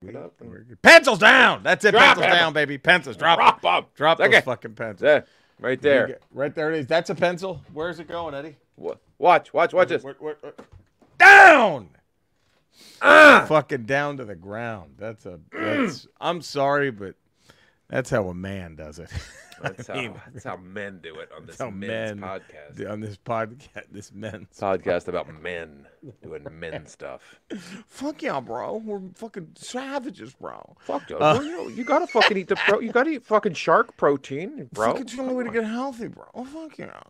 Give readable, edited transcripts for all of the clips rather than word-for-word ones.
Get up Pencils down. That's it. Drop Pencils down, baby. Pencils. Drop them. Drop those Okay. fucking pencils. Yeah, right there. Right there it is. That's a pencil. Where's it going, Eddie? What? Watch this. Down. Fucking down to the ground. That's I'm sorry, but that's how a man does it. That's how men do it on this men's podcast. On this podcast, this men's podcast about men doing men stuff. Fuck yeah, bro. We're fucking savages, bro. Fuck yeah. You gotta fucking eat you gotta eat fucking shark protein, bro. Fuck, it's the only way to get healthy, bro. Oh, fuck yeah.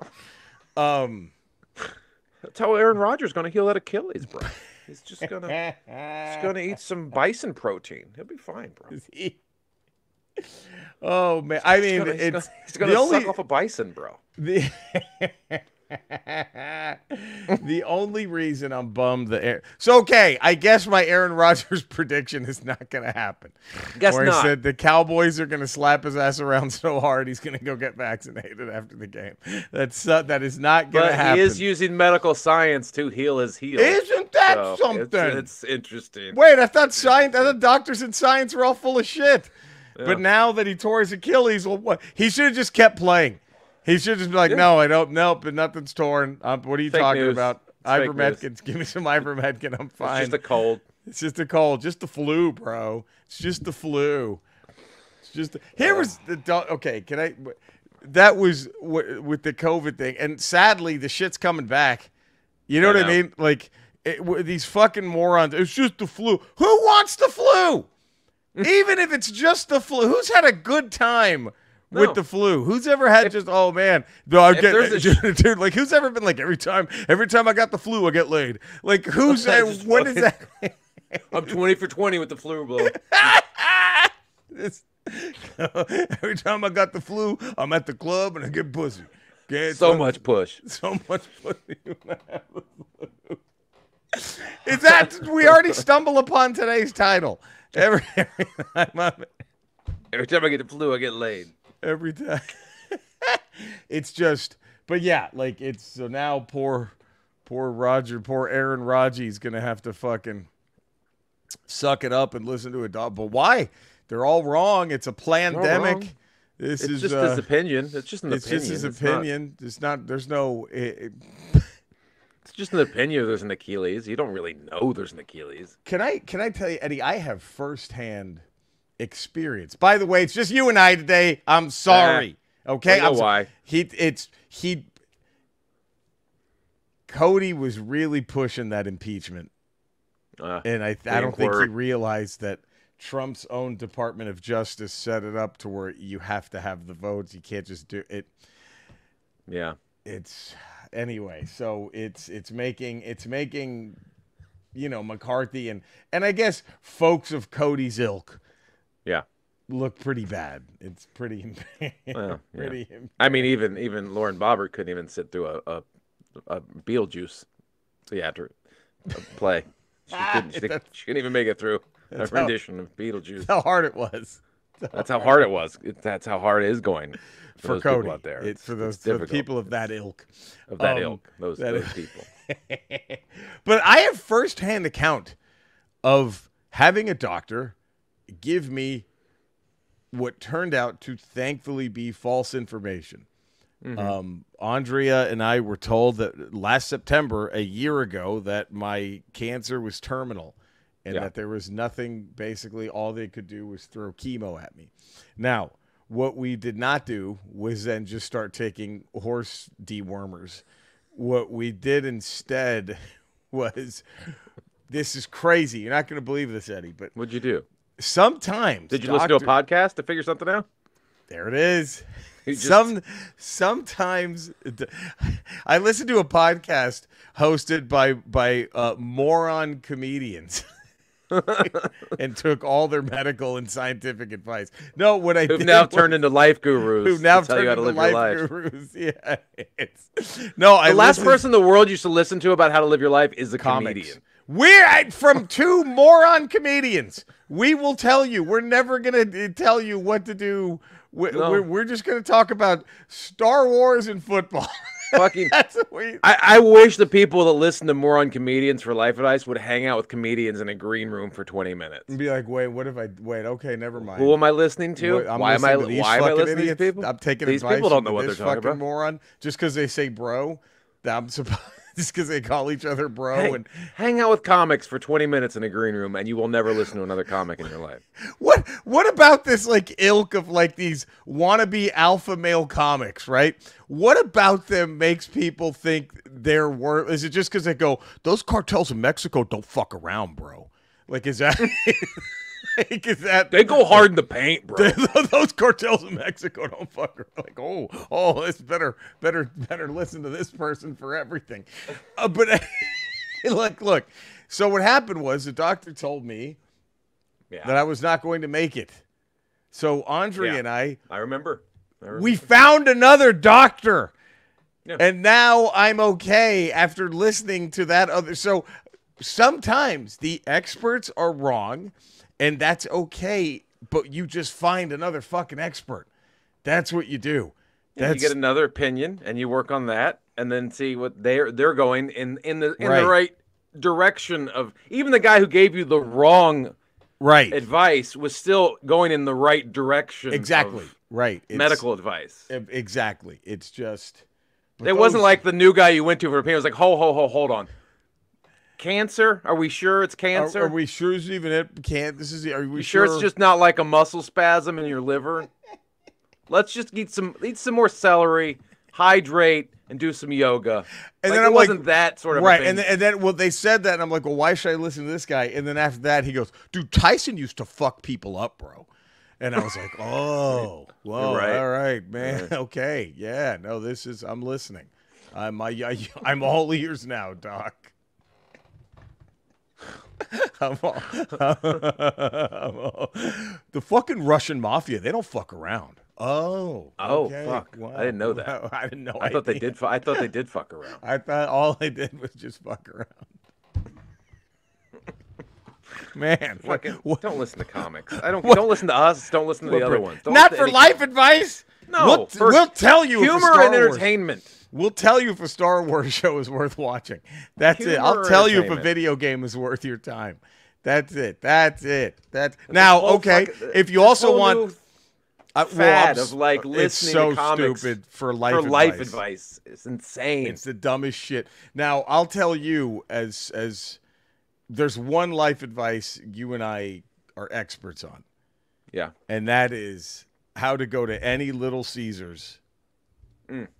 That's how Aaron Rodgers gonna heal that Achilles, bro. He's just gonna eat some bison protein. He'll be fine, bro. Oh man, I mean, he's gonna suck off a bison, bro. The only reason I'm bummed so okay, I guess my Aaron Rodgers prediction is not gonna happen. Guess where not. He said the Cowboys are gonna slap his ass around so hard he's gonna go get vaccinated after the game. That is not gonna happen. He is using medical science to heal his heel. Isn't that something? It's interesting. Wait, I thought doctors in science were all full of shit. Yeah. But now that he tore his Achilles, well, what? He should have just kept playing. He should just be like, no, I don't. Nope, but nothing's torn. What are you talking about? Ivermectin. Give me some ivermectin. I'm fine. It's just a cold. It's just a cold. Just the flu, bro. It's just the flu. It's just okay. Can I? That was with the COVID thing, and sadly, the shit's coming back. You know what I mean? Like these fucking morons. It's just the flu. Who wants the flu? Even if it's just the flu, who's had a good time with the flu? Who's ever had oh man, dude, like who's ever been like every time I got the flu I get laid? Like who's when is that? I'm 20 for 20 with the flu, bro. Every time I got the flu, I'm at the club and I get pussy. Much push. So much pussy. Is that we already stumble upon today's title? Every time I get the flu, I get laid. Every time. It's just, but yeah, like it's so now poor Aaron Rodgers gonna have to fucking suck it up and listen to a dog. But why? They're all wrong. It's a pandemic. It's just his opinion. It's just an opinion. It's just his opinion. It's not. There's no. It's just an opinion. There's an Achilles. You don't really know there's an Achilles. Can I tell you, Eddie? I have firsthand experience. By the way, it's just you and I today. I'm sorry. Okay, I know why. Cody was really pushing that impeachment, and I don't think he realized that Trump's own Department of Justice set it up to where you have to have the votes. You can't just do it. Yeah, it's. Anyway, so it's making McCarthy and I guess folks of Cody's ilk look pretty bad. It's pretty pretty I mean even Lauren Boebert couldn't even sit through a Beetlejuice theater play. She couldn't even make it through a rendition of Beetlejuice. How hard it was. That's how hard it was. That's how hard it is going for Cody out there. For the people of that ilk. Of that ilk. Those people. But I have firsthand account of having a doctor give me what turned out to thankfully be false information. Mm-hmm. Andrea and I were told that last September, a year ago, that my cancer was terminal. And that there was nothing, basically all they could do was throw chemo at me. Now, what we did not do was then just start taking horse dewormers. What we did instead was, this is crazy. You're not going to believe this, Eddie. But what'd you do? Sometimes. Did you listen to a podcast to figure something out? There it is. Sometimes I listened to a podcast hosted by moron comedians. And took all their medical and scientific advice. No, what I who've now turned into life gurus. Who've now turned into life gurus. Yeah, the last person in the world you should listen to about how to live your life is a comedian. We're from two moron comedians. We will tell you. We're never gonna tell you what to do. We're just gonna talk about Star Wars and football. Fucking. That's the way. I wish the people that listen to more on comedians for life advice would hang out with comedians in a green room for 20 minutes. And be like, wait, what if I wait? Okay, never mind. Who am I listening to? Why am I listening to these people? I'm taking these advice people don't from know what they're this talking fucking about. moron just because they say bro. I'm surprised. Just because they call each other bro. Hey, And hang out with comics for 20 minutes in a green room, and you will never listen to another comic in your life. what about this like ilk of like these wannabe alpha male comics, right? What about them makes people think they're worth? Is it just because they go, those cartels in Mexico don't fuck around, bro? Like, is that? Like, is that They go hard in the paint, bro. those cartels in Mexico don't fuck around. Like, oh, it's better listen to this person for everything. But look. So what happened was the doctor told me that I was not going to make it. So Andre and I remember. We found another doctor. Yeah. And now I'm okay after listening to that other. So sometimes the experts are wrong, and that's okay, but you just find another fucking expert. That's what you do. You get another opinion, and you work on that, and then see what they're going in the right direction of. Even the guy who gave you the wrong advice was still going in the right direction. Exactly. Medical advice. Exactly. It's just. It wasn't like the new guy you went to for opinion. It was like, hold on. Cancer? Are we sure it's cancer? Are we sure it's even it? Are we sure it's just not like a muscle spasm in your liver? Let's just eat some more celery, hydrate, and do some yoga. And like, then it wasn't that sort of opinion. And then they said that, and I'm like, well, why should I listen to this guy? And then after that, he goes, dude, Tyson used to fuck people up, bro. And I was like, oh, whoa, right. All right, man, okay, yeah, no, I'm listening. I'm all ears now, Doc. The fucking Russian mafia, they don't fuck around. Okay. Fuck! Wow. I didn't know that. I didn't know. I thought they did. I thought they did fuck around. I thought all they did was just fuck around. Man, don't listen to comics. Don't listen to us. Don't listen to the other ones. Not for life advice. No, we'll tell you. Humor and entertainment. We'll tell you if a Star Wars show is worth watching. That's it. I'll tell you if a video game is worth your time. That's it. Now, okay. If you also want fad of like listening to comics, it's so stupid for life advice. It's insane. It's the dumbest shit. Now, I'll tell you as there's one life advice you and I are experts on. Yeah. And that is how to go to any Little Caesars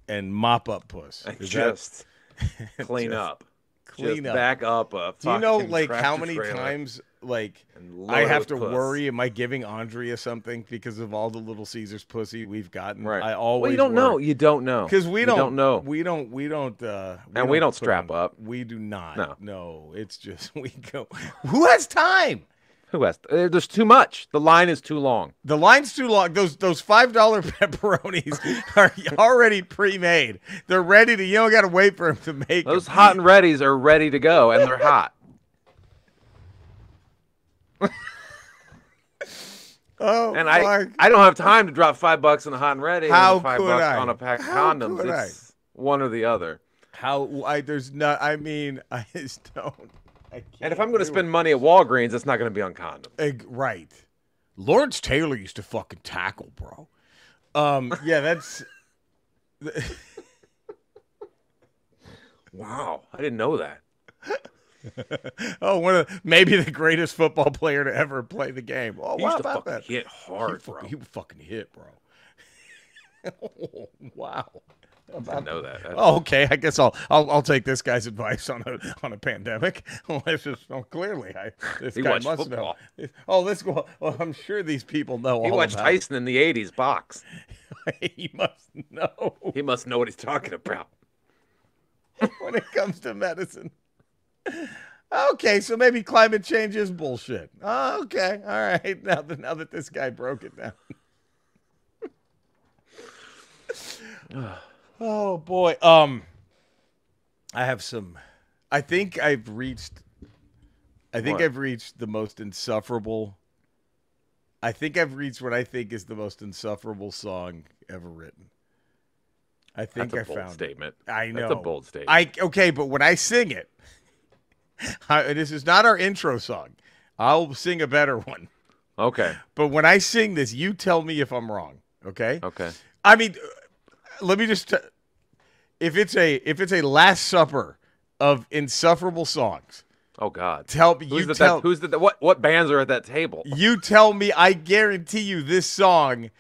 and mop up puss. Just clean up. Back up. Do you know like how many times like I have to worry? Am I giving Andrea something because of all the Little Caesars pussy we've gotten? Right. I always. Well, you don't know. You don't know because we don't know. We don't. And we don't strap up. We do not. No. It's just we go. Who has time? Who has? There's too much. The line is too long. The line's too long. Those $5 pepperonis are already pre-made. They're ready to. You don't got to wait for them to make. Those hot and readies are ready to go, and they're hot. I don't have time to drop $5 on a hot and ready. How and $5 could I? on a pack of condoms? It's one or the other. There's not. I mean, I just don't. And if I'm going to spend money at Walgreens, it's not going to be on condoms. Right. Lawrence Taylor used to fucking tackle, bro. Yeah, that's. Wow, I didn't know that. Maybe the greatest football player to ever play the game. Oh, he used to fucking hit hard, bro. He fucking hit, bro. Oh, wow. I didn't know that. Okay. I guess I'll take this guy's advice on a pandemic. Clearly, this guy must football. Know. I'm sure these people know. He watched Tyson in the '80s box. He must know. He must know what he's talking about when it comes to medicine. Okay, so maybe climate change is bullshit. Okay, all right. Now that this guy broke it down. Oh boy. I have some. I think I've reached the most insufferable. I think I've reached what I think is the most insufferable song ever written. I think That's a bold found statement. It. I know. That's a bold statement. Okay, but when I sing it, this is not our intro song. I'll sing a better one. Okay. But when I sing this, you tell me if I'm wrong. Okay. Okay. I mean, let me just. If it's a Last Supper of insufferable songs. Oh God. What bands are at that table? You tell me. I guarantee you, this song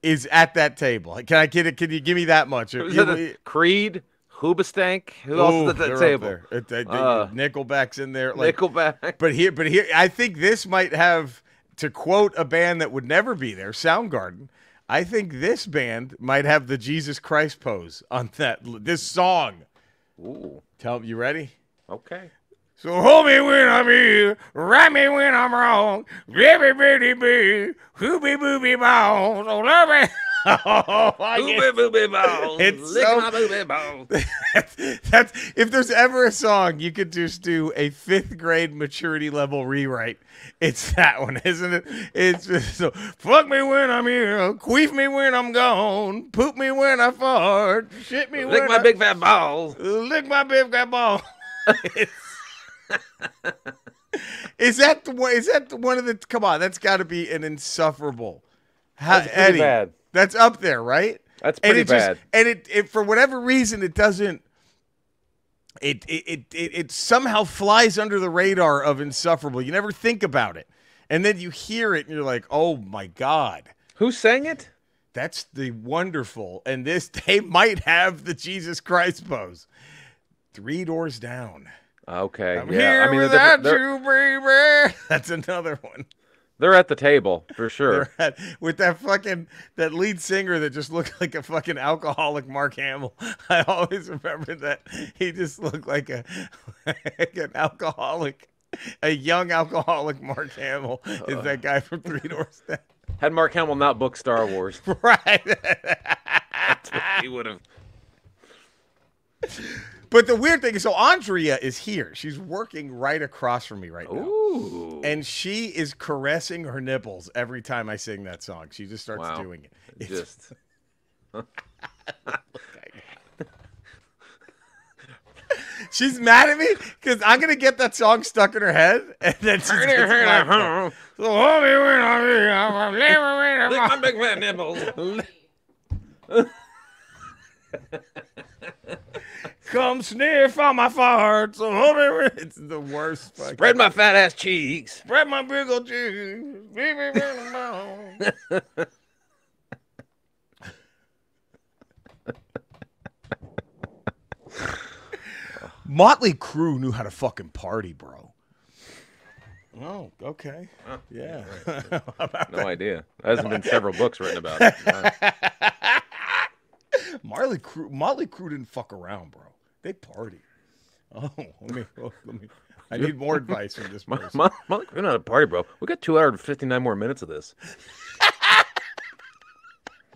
is at that table. Can you give me that much? Creed, Hoobastank. Who else is at that table? Nickelback's in there. Nickelback. But here, I think this might have, to quote a band that would never be there, Soundgarden. I think this band might have the Jesus Christ pose on this song. Ooh. You ready? Okay. So hold me when I'm here, right me when I'm wrong, baby, baby, baby, hoobie booby balls, so love me. Hoobie booby balls, lick my booby balls. That's if there's ever a song you could just do a 5th grade maturity level rewrite, it's that one, isn't it? It's just so fuck me when I'm here, queef me when I'm gone, poop me when I fart, shit me lick my big fat balls, lick my big fat balls. Is that one of the? Come on, that's got to be an insufferable. That's pretty bad. That's up there, right? That's pretty bad. And it for whatever reason it doesn't. It somehow flies under the radar of insufferable. You never think about it, and then you hear it and you're like, oh my God, who sang it? That's the wonderful. And they might have the Jesus Christ pose. 3 Doors Down. Okay. I'm here without you, baby. That's another one. They're at the table for sure. With that lead singer that just looked like a fucking alcoholic Mark Hamill. I always remember that he just looked like an alcoholic, a young alcoholic Mark Hamill is that guy from 3 Doors Down. Had Mark Hamill not booked Star Wars, right? That's what he would have. But the weird thing is, so Andrea is here. She's working right across from me right now. Ooh. And she is caressing her nipples every time I sing that song. She just starts doing it. She's mad at me because I'm going to get that song stuck in her head. And then she's going to so hold me when I'm here. Lick my big fat nipples. Come sniff on my farts. So hold me when it's the worst. Spread my fat ass cheeks. Spread my big old cheeks. Motley Crue knew how to fucking party, bro. Oh, okay. Huh. Yeah. No idea. There hasn't been several books written about it. Motley Crue didn't fuck around, bro. They party. Oh, let me. I need more advice from this person. Motley Crue not a party, bro. We got 259 more minutes of this.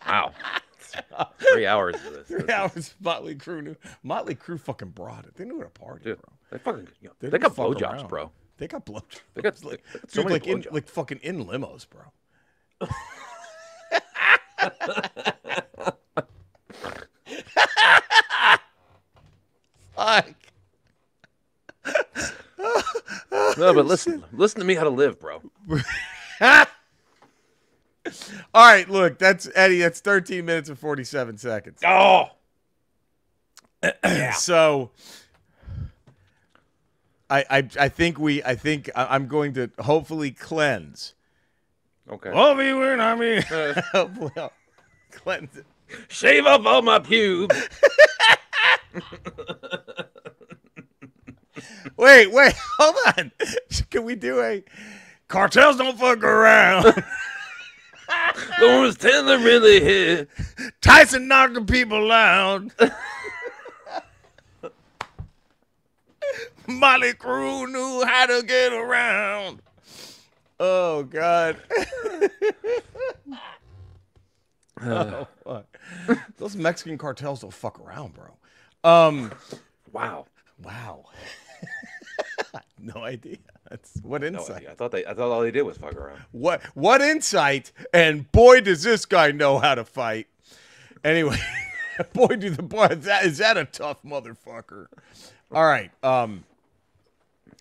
Wow. 3 hours of this. 3 hours. Motley Crue fucking brought it. They knew how to party, dude, bro. They fucking. They got blowjobs, bro. They got blowjobs. They got so many blowjobs. Like fucking in limos, bro. Fuck. No, but listen to me how to live, bro. All right, look, that's Eddie. That's 13 minutes and 47 seconds. Oh, yeah. So, I think I'm going to hopefully cleanse. Okay. Hopefully when I'm here, hopefully I'll cleanse it. Shave off all my pubes. Wait, hold on. Can we do a cartels don't fuck around? The ones tend to really hit. Tyson knocking people out. Motley Crue knew how to get around. Oh, God. Oh, fuck. Those Mexican cartels don't fuck around, bro. Wow. No idea. What insight? No idea. I thought all they did was fuck around. What insight? And boy, does this guy know how to fight. Anyway. Boy, is that a tough motherfucker. All right.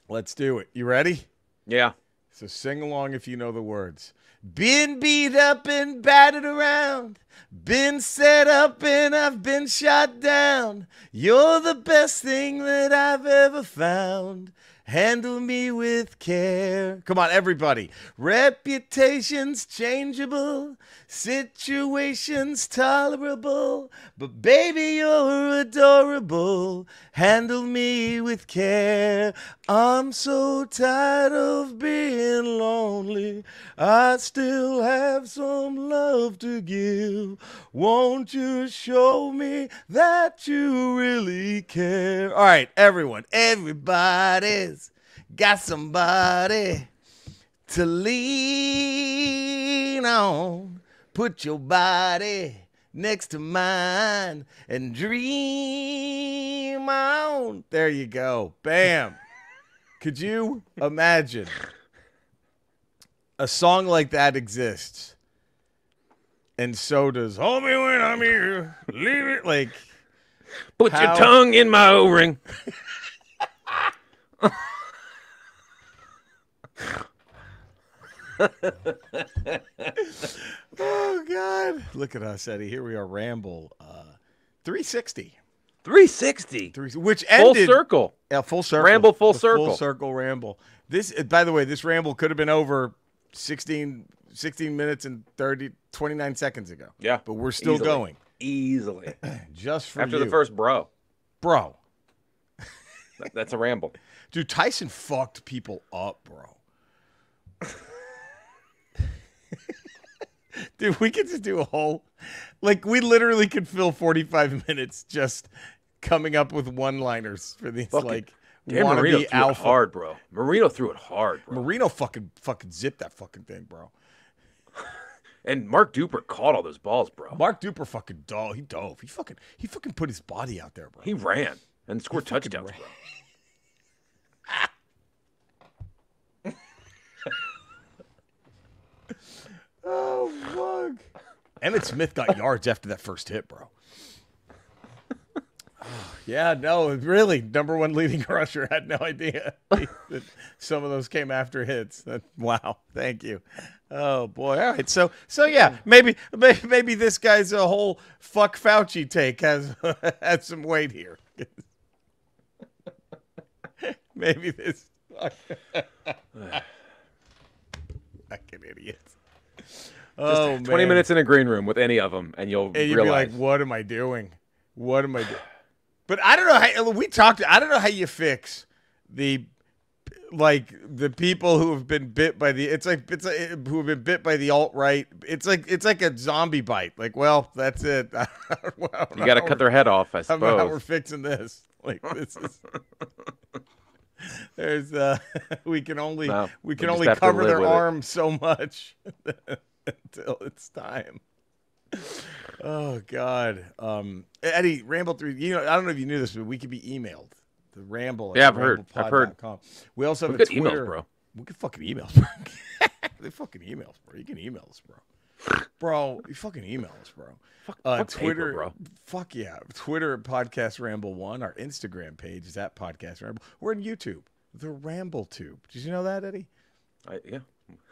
Let's do it. You ready? Yeah. So sing along if you know the words. Been beat up and battered around. Been set up and I've been shot down. You're the best thing that I've ever found. Handle me with care. Come on, everybody. Reputation's changeable. Situation's tolerable. But baby, you're adorable. Handle me with care. I'm so tired of being lonely. I still have some love to give. Won't you show me that you really care? All right, everyone. Everybody's got somebody to lean on. Put your body next to mine and dream on. There you go. Bam. Could you imagine a song like that exists? And so does Hold Me When I'm Here. Leave it like. Put your tongue in my O-ring. Oh, God. Look at us, Eddie. Here we are, Ramble. 360. 360? Which ended. Full circle. Yeah, full circle. Ramble full circle. Full circle Ramble. This, by the way, this Ramble could have been over 16 minutes and 29 seconds ago. Yeah. But we're still going. Easily. Just for After you. the first bro. Bro. That's a ramble. Dude, Tyson fucked people up, bro. Dude, we could just do a whole, like, we literally could fill 45 minutes just coming up with one-liners for these, like, Marino wannabe alpha. It hard, bro. Marino threw it hard, bro. Marino fucking zipped that fucking thing, bro. And Mark Duper caught all those balls, bro. Mark Duper fucking dove. He dove. He fucking put his body out there, bro. He ran and scored touchdowns, bro. Oh, fuck. Emmett Smith got yards after that first hit, bro. Oh, yeah, no, really. Number one leading rusher. Had no idea that some of those came after hits. Wow. Thank you. Oh, boy. All right. So yeah, maybe this guy's a whole fuck Fauci take has some weight here. Maybe this fucking idiots. Oh, 20 minutes in a green room with any of them, and you'll you'd realize. Be like, what am I doing? What am I doing? But I don't know how I don't know how you fix the people who have been bit by the who have been bit by the alt-right. It's like a zombie bite. Like, well, that's it. You got to cut their head off, I suppose. How we're fixing this? Like, this is. There's we can only cover their arms so much until it's time. Oh, God. Eddie, Ramble 3, I don't know if you knew this, but we could be emailed. The Ramble. Yeah, I've heard. We also have a Twitter. Emails, bro. We can fucking email us, bro. They fucking email us, bro. You can email us, bro. Bro, you fucking email us, bro. Fuck Twitter, paper, bro. Fuck yeah. Twitter at Podcast Ramble 1. Our Instagram page is at Podcast Ramble. We're on YouTube. The Ramble Tube. Did you know that, Eddie? Yeah.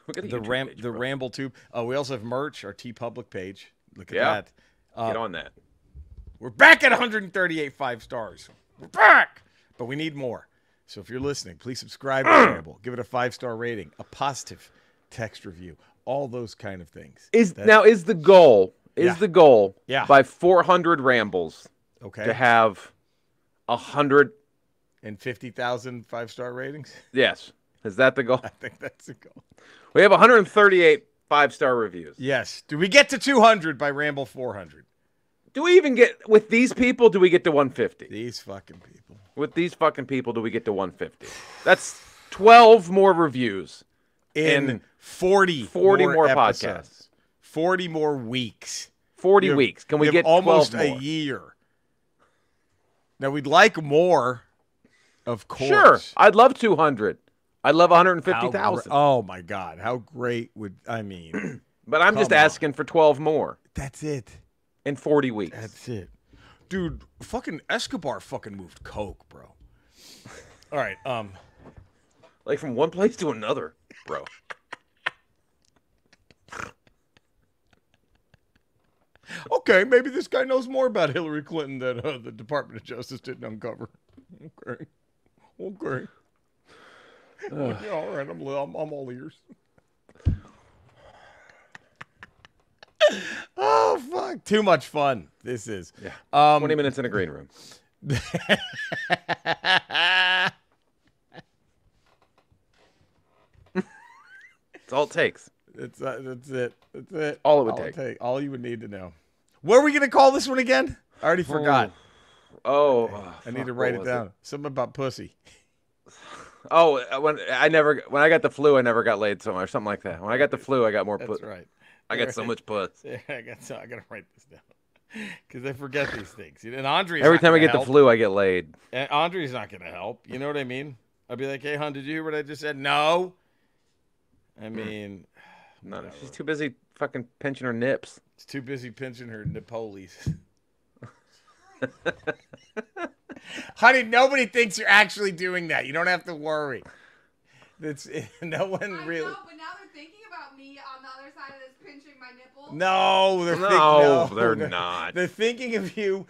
The Ramble Tube. We also have merch, our TeePublic page. Look at that. Get on that. We're back at 138 5 stars. We're back. But we need more. So if you're listening, please subscribe to Ramble. Give it a 5-star rating, a positive text review, all those kind of things. Is the goal by 400 rambles to have 150,000 5-star ratings? Yes. Is that the goal? I think that's the goal. We have 138 5-star reviews. Yes. Do we get to 200 by Ramble 400? Do we even get, with these people, do we get to 150? These fucking people. With these fucking people, do we get to 150? That's 12 more reviews. In 40 more podcasts. 40 more weeks. 40 weeks. Can we get almost 12 more? a year? Now, we'd like more, of course. Sure. I'd love 200. I'd love 150,000. Oh, my God. How great would, I mean. But I'm just asking for 12 more. That's it. In 40 weeks. That's it. Dude, fucking Escobar fucking moved coke, bro. All right, like from one place to another, bro. Okay, maybe this guy knows more about Hillary Clinton than the Department of Justice didn't uncover. Okay. Yeah, all right, I'm all ears. Oh, fuck. Too much fun. This is. Yeah. 20 minutes in a green room. That's all it takes. That's it. That's it. All it would take. All you would need to know. What are we going to call this one again? I already forgot. I need to write it down. Something about pussy. Oh, when I got the flu, I never got laid so much, something like that. When I got the flu, I got more pussy. That's right. I got so much puss. Yeah, I got to write this down because I forget these things. And Andre's every time I get the flu, I get laid. And Andre's not going to help. You know what I mean? I'll be like, "Hey, hon, did you hear what I just said?" No. I mean, no, she's too busy fucking pinching her nips. She's too busy pinching her nipolies. Honey, nobody thinks you're actually doing that. You don't have to worry. That's no one really. I know, but now they're thinking about me on the other side of this, pinching my nipples. No, they're not. They're thinking of you.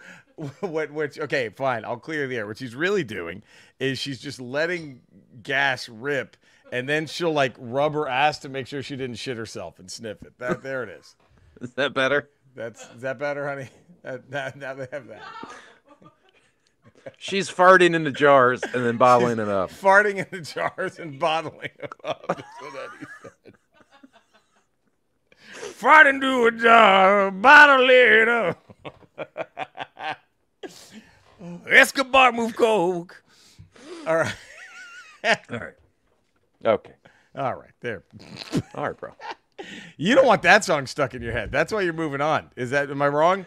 Okay, fine. I'll clear the air. What she's really doing is she's just letting gas rip, and then she'll like rub her ass to make sure she didn't shit herself and sniff it. There it is. Is that better? Is that better, honey? Now they have that. She's farting in the jars and then bottling it up. Farting in the jars and bottling it up. That's what he said. Fart into a jar, bottle it up. Escobar move coke. All right. All right. Okay. All right. There. All right, bro. You don't want that song stuck in your head. That's why you're moving on. Am I wrong?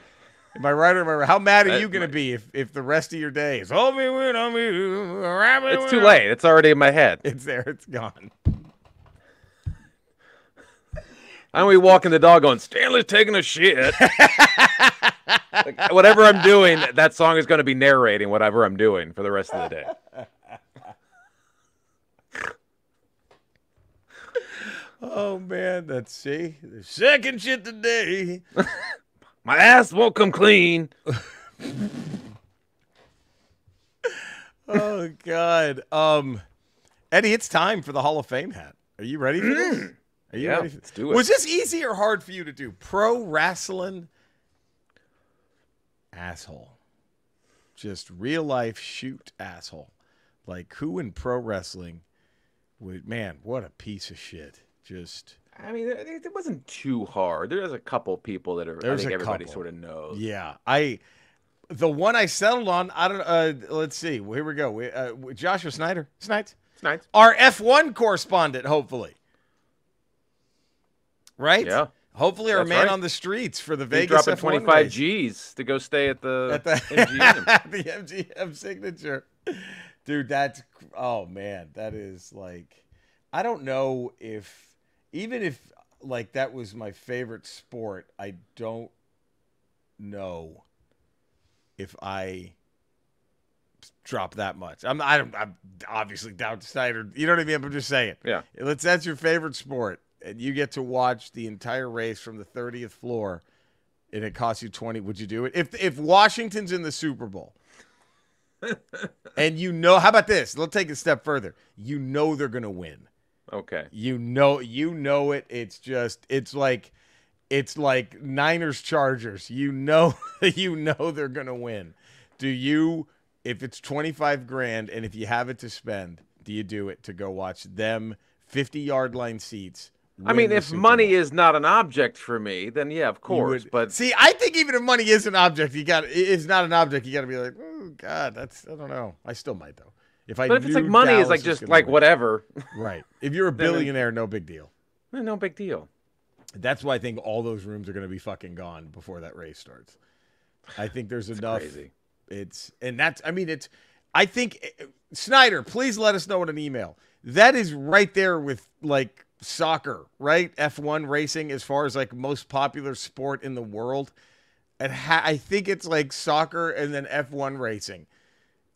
Am I right or am I wrong? How mad are you going to be if the rest of your day is hold me when I'm you? It's too late. It's already in my head. It's there. It's gone. I'm we walking the dog going, Stanley's taking a shit. Like, whatever I'm doing, that song is going to be narrating whatever I'm doing for the rest of the day. Oh, man. Let's see. The second shit today. My ass won't come clean. Oh, God. Eddie, it's time for the Hall of Fame hat. Are you ready for this? Are you ready? Let's do it. Was this easy or hard for you to do? Pro wrestling asshole. Just real life shoot asshole. Like who in pro wrestling would, man, what a piece of shit. Just... I mean, it wasn't too hard. There's a couple people that I think everybody sort of knows. Yeah, the one I settled on. I don't. Let's see. Here we go. Joshua Snyder. Snides. Our F1 correspondent, hopefully. Right. Yeah. Hopefully, our man on the streets for the Vegas dropping F1 25 race. G's to go stay at the MGM. The MGM signature, dude. That's man, that is like, I don't know if. Even if, like, that was my favorite sport, I don't know if I drop that much. I'm obviously down to Snyder. You know what I mean? I'm just saying. Yeah. That's your favorite sport, and you get to watch the entire race from the 30th floor, and it costs you $20. Would you do it? If Washington's in the Super Bowl, and how about this? Let's take it a step further. You know they're going to win. Okay. You know it. It's like Niners Chargers. You know they're gonna win. Do you, if it's $25,000 and if you have it to spend, do you do it to go watch them 50-yard line seats? I mean, if money is not an object for me, then yeah, of course. But see, I think even if money is an object, it's not an object. You got to be like, oh God, I don't know. I still might though. But if it's like money is like just like whatever. Right. If you're a billionaire, no big deal. No big deal. That's why I think all those rooms are going to be fucking gone before that race starts. I think there's enough. Crazy. I think Snyder, please let us know in an email. That is right there with like soccer, right? F1 racing as far as like most popular sport in the world. And I think it's like soccer and then F1 racing.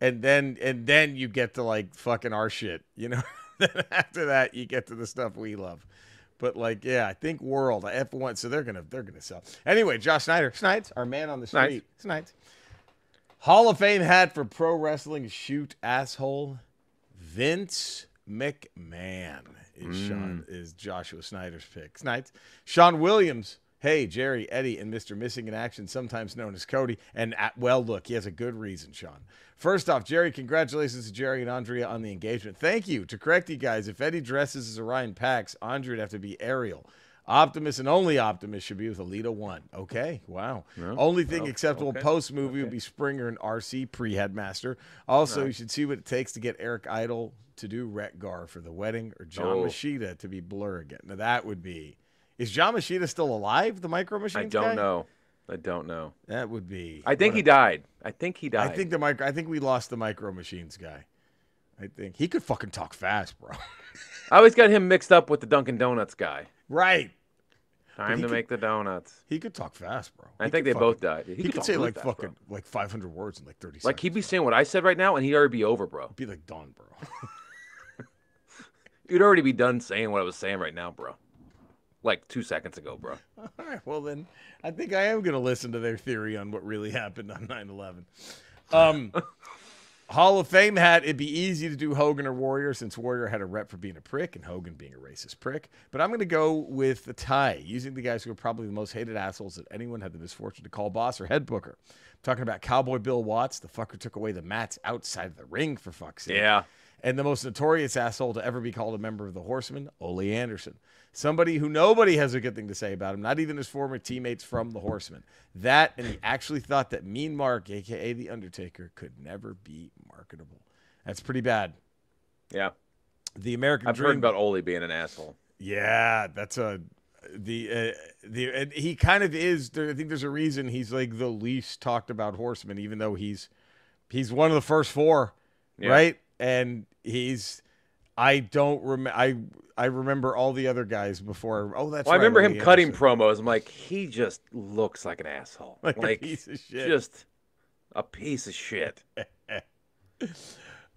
And then you get to like fucking our shit, you know? Then after that, you get to the stuff we love. But like, yeah, I think World F1. So they're gonna sell. Anyway, Josh Snides, our man on the street, Snides. Hall of Fame hat for pro wrestling shoot asshole Vince McMahon is Joshua Snyder's pick. Snides. Sean Williams. Hey, Jerry, Eddie, and Mr. Missing in Action, sometimes known as Cody. And, well, look, he has a good reason, Sean. First off, Jerry, congratulations to Jerry and Andrea on the engagement. Thank you. To correct you guys, if Eddie dresses as Orion Pax, Andrea would have to be Ariel. Optimus and only Optimus should be with Alita 1. Okay, wow. No, only thing acceptable post-movie would be Springer and RC pre-headmaster. Also, you should see what it takes to get Eric Idle to do Retgar for the wedding or John Machida to be Blur again. Now, that would be... Is John Machida still alive, the Micro Machines guy? I don't know. That would be... I think he died. I think we lost the Micro Machines guy. I think. He could fucking talk fast, bro. I always got him mixed up with the Dunkin' Donuts guy. Right. Time to make the donuts. He could talk fast, bro. I think they both died. He could say like fucking bro. Like 500 words in like 30 seconds. Like he'd be saying what I said right now, and he'd already be over, bro. He'd be like done, bro. You'd already be done saying what I was saying right now, bro. Like 2 seconds ago, bro. All right, well then, I think I am going to listen to their theory on what really happened on 9/11. Hall of Fame hat, it'd be easy to do Hogan or Warrior since Warrior had a rep for being a prick and Hogan being a racist prick. But I'm going to go with the tie, using the guys who are probably the most hated assholes that anyone had the misfortune to call boss or head booker. I'm talking about Cowboy Bill Watts, the fucker took away the mats outside of the ring, for fuck's sake. Yeah. And the most notorious asshole to ever be called a member of the Horsemen, Ole Anderson. Somebody who nobody has a good thing to say about him, not even his former teammates from the Horsemen. That, and he actually thought that Mean Mark, a.k.a. The Undertaker, could never be marketable. That's pretty bad. Yeah. The American I've Dream. heard about Ole being an asshole. Yeah, that's he kind of is. I think there's a reason he's like the least talked about Horseman, even though he's one of the first four, right? And I remember all the other guys before. Oh, that's right. I remember him cutting promos. I'm like, he just looks like an asshole. Like a piece of shit. Just a piece of shit.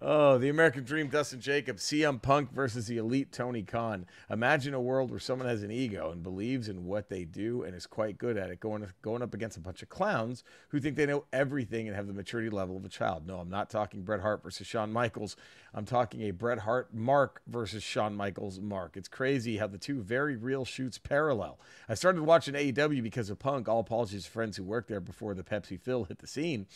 Oh, the American Dream, Dustin Jacobs, CM Punk versus the Elite Tony Khan. Imagine a world where someone has an ego and believes in what they do and is quite good at it, going up against a bunch of clowns who think they know everything and have the maturity level of a child. No, I'm not talking Bret Hart versus Shawn Michaels. I'm talking a Bret Hart Mark versus Shawn Michaels Mark. It's crazy how the two very real shoots parallel. I started watching AEW because of Punk. All apologies to friends who worked there before the Pepsi Phil hit the scene.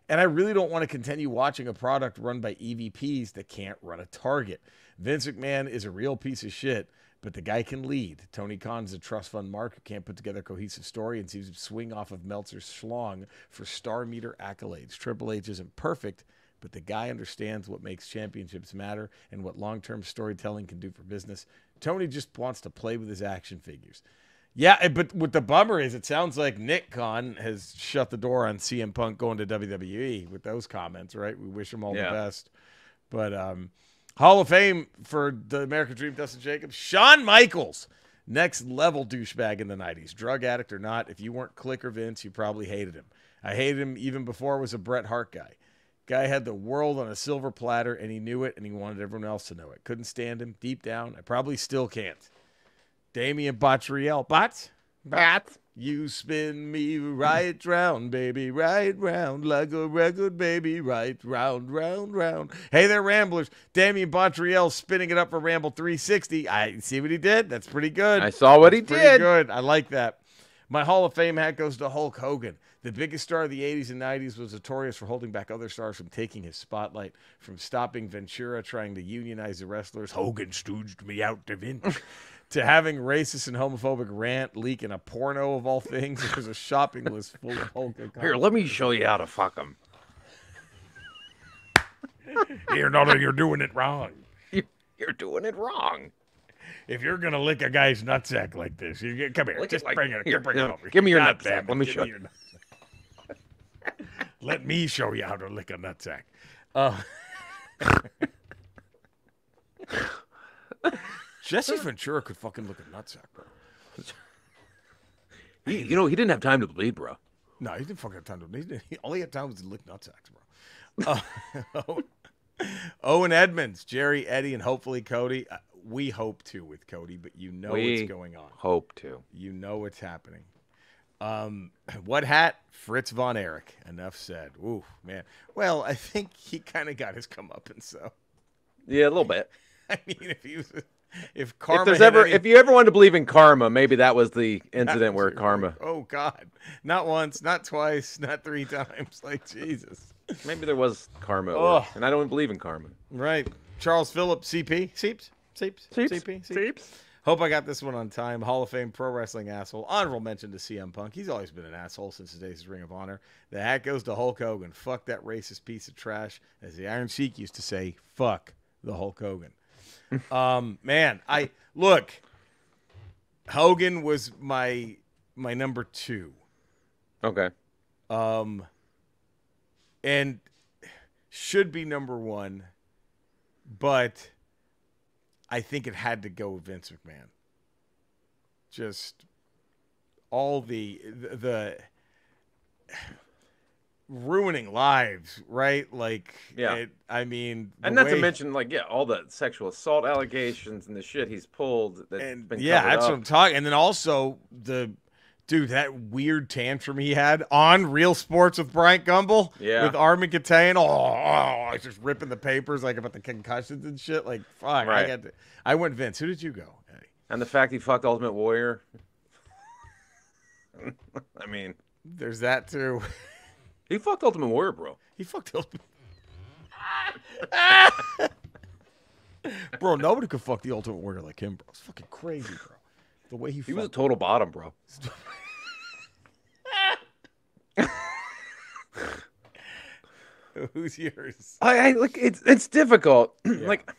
And I really don't want to continue watching a product run by EVPs that can't run a target. Vince McMahon is a real piece of shit, but the guy can lead. Tony Khan's a trust fund mark who can't put together a cohesive story and seems to swing off of Meltzer's schlong for star meter accolades. Triple H isn't perfect, but the guy understands what makes championships matter and what long-term storytelling can do for business. Tony just wants to play with his action figures. Yeah, but what the bummer is, it sounds like Nick Khan has shut the door on CM Punk going to WWE with those comments, right? We wish him all the best. But Hall of Fame for the American Dream, Dustin Jacobs. Shawn Michaels, next level douchebag in the 90s. Drug addict or not, if you weren't Click or Vince, you probably hated him. I hated him even before I was a Bret Hart guy. Guy had the world on a silver platter, and he knew it, and he wanted everyone else to know it. Couldn't stand him deep down. I probably still can't. Damian Bottriell. Bat. You spin me right round, baby, right round, like a record, baby, right round, round, round. Hey there, Ramblers. Damian Bottriell spinning it up for Ramble 360. I see what he did. That's pretty good. I saw what he did. Pretty good. I like that. My Hall of Fame hat goes to Hulk Hogan. The biggest star of the 80s and 90s was notorious for holding back other stars from taking his spotlight, from stopping Ventura trying to unionize the wrestlers. Hogan stooged me out to Vince. To having racist and homophobic rant leak in a porno of all things. There's a shopping list full of Hulk. Here, let me show you how to fuck him. Here, no, you're doing it wrong. You're doing it wrong. If you're going to lick a guy's nutsack like this, come here. Just bring it over. Give me your nutsack. Let me show you. Let me show you how to lick a nutsack. Jesse Ventura could fucking look a nutsack, bro. He didn't have time to bleed, bro. No, he didn't fucking have time to. All he had time was to lick nutsacks, bro. Owen Edmonds, Jerry, Eddie, and hopefully Cody. We hope to with Cody, but you know what's going on. Hope to. You know what's happening. What hat? Fritz Von Erich. Enough said. Ooh, man. Well, I think he kind of got his comeuppance, so. Yeah, a little bit. I mean, if you ever wanted to believe in karma, maybe that was the incident where karma. Oh God, not once, not twice, not 3 times. Like Jesus. Maybe there was karma, and I don't believe in karma. Right. Charles Phillip, CP, CP. Hope I got this one on time. Hall of Fame pro wrestling asshole. Honorable mention to CM Punk. He's always been an asshole since his days of Ring of Honor. The hat goes to Hulk Hogan. Fuck that racist piece of trash. As the Iron Sheik used to say, fuck the Hulk Hogan. Man, look. Hogan was my number 2. Okay. And should be number 1, but I think it had to go with Vince McMahon. Just all the ruining lives, right? Like, yeah. And not to mention, like, all the sexual assault allegations and the shit he's pulled. That's what I'm talking. And then also that weird tantrum he had on Real Sports with Bryant Gumbel. Yeah. With Armin Katayan. I was just ripping the papers like about the concussions and shit. Like, fuck. Right. I went Vince. Who did you go, Eddie? And the fact he fucked Ultimate Warrior. I mean. There's that too. He fucked Ultimate Warrior, bro. He fucked Ultimate Bro, nobody could fuck the Ultimate Warrior like him, bro. It's fucking crazy, bro. The way he was a total bottom, bro. Who's yours? I like it's difficult. Like,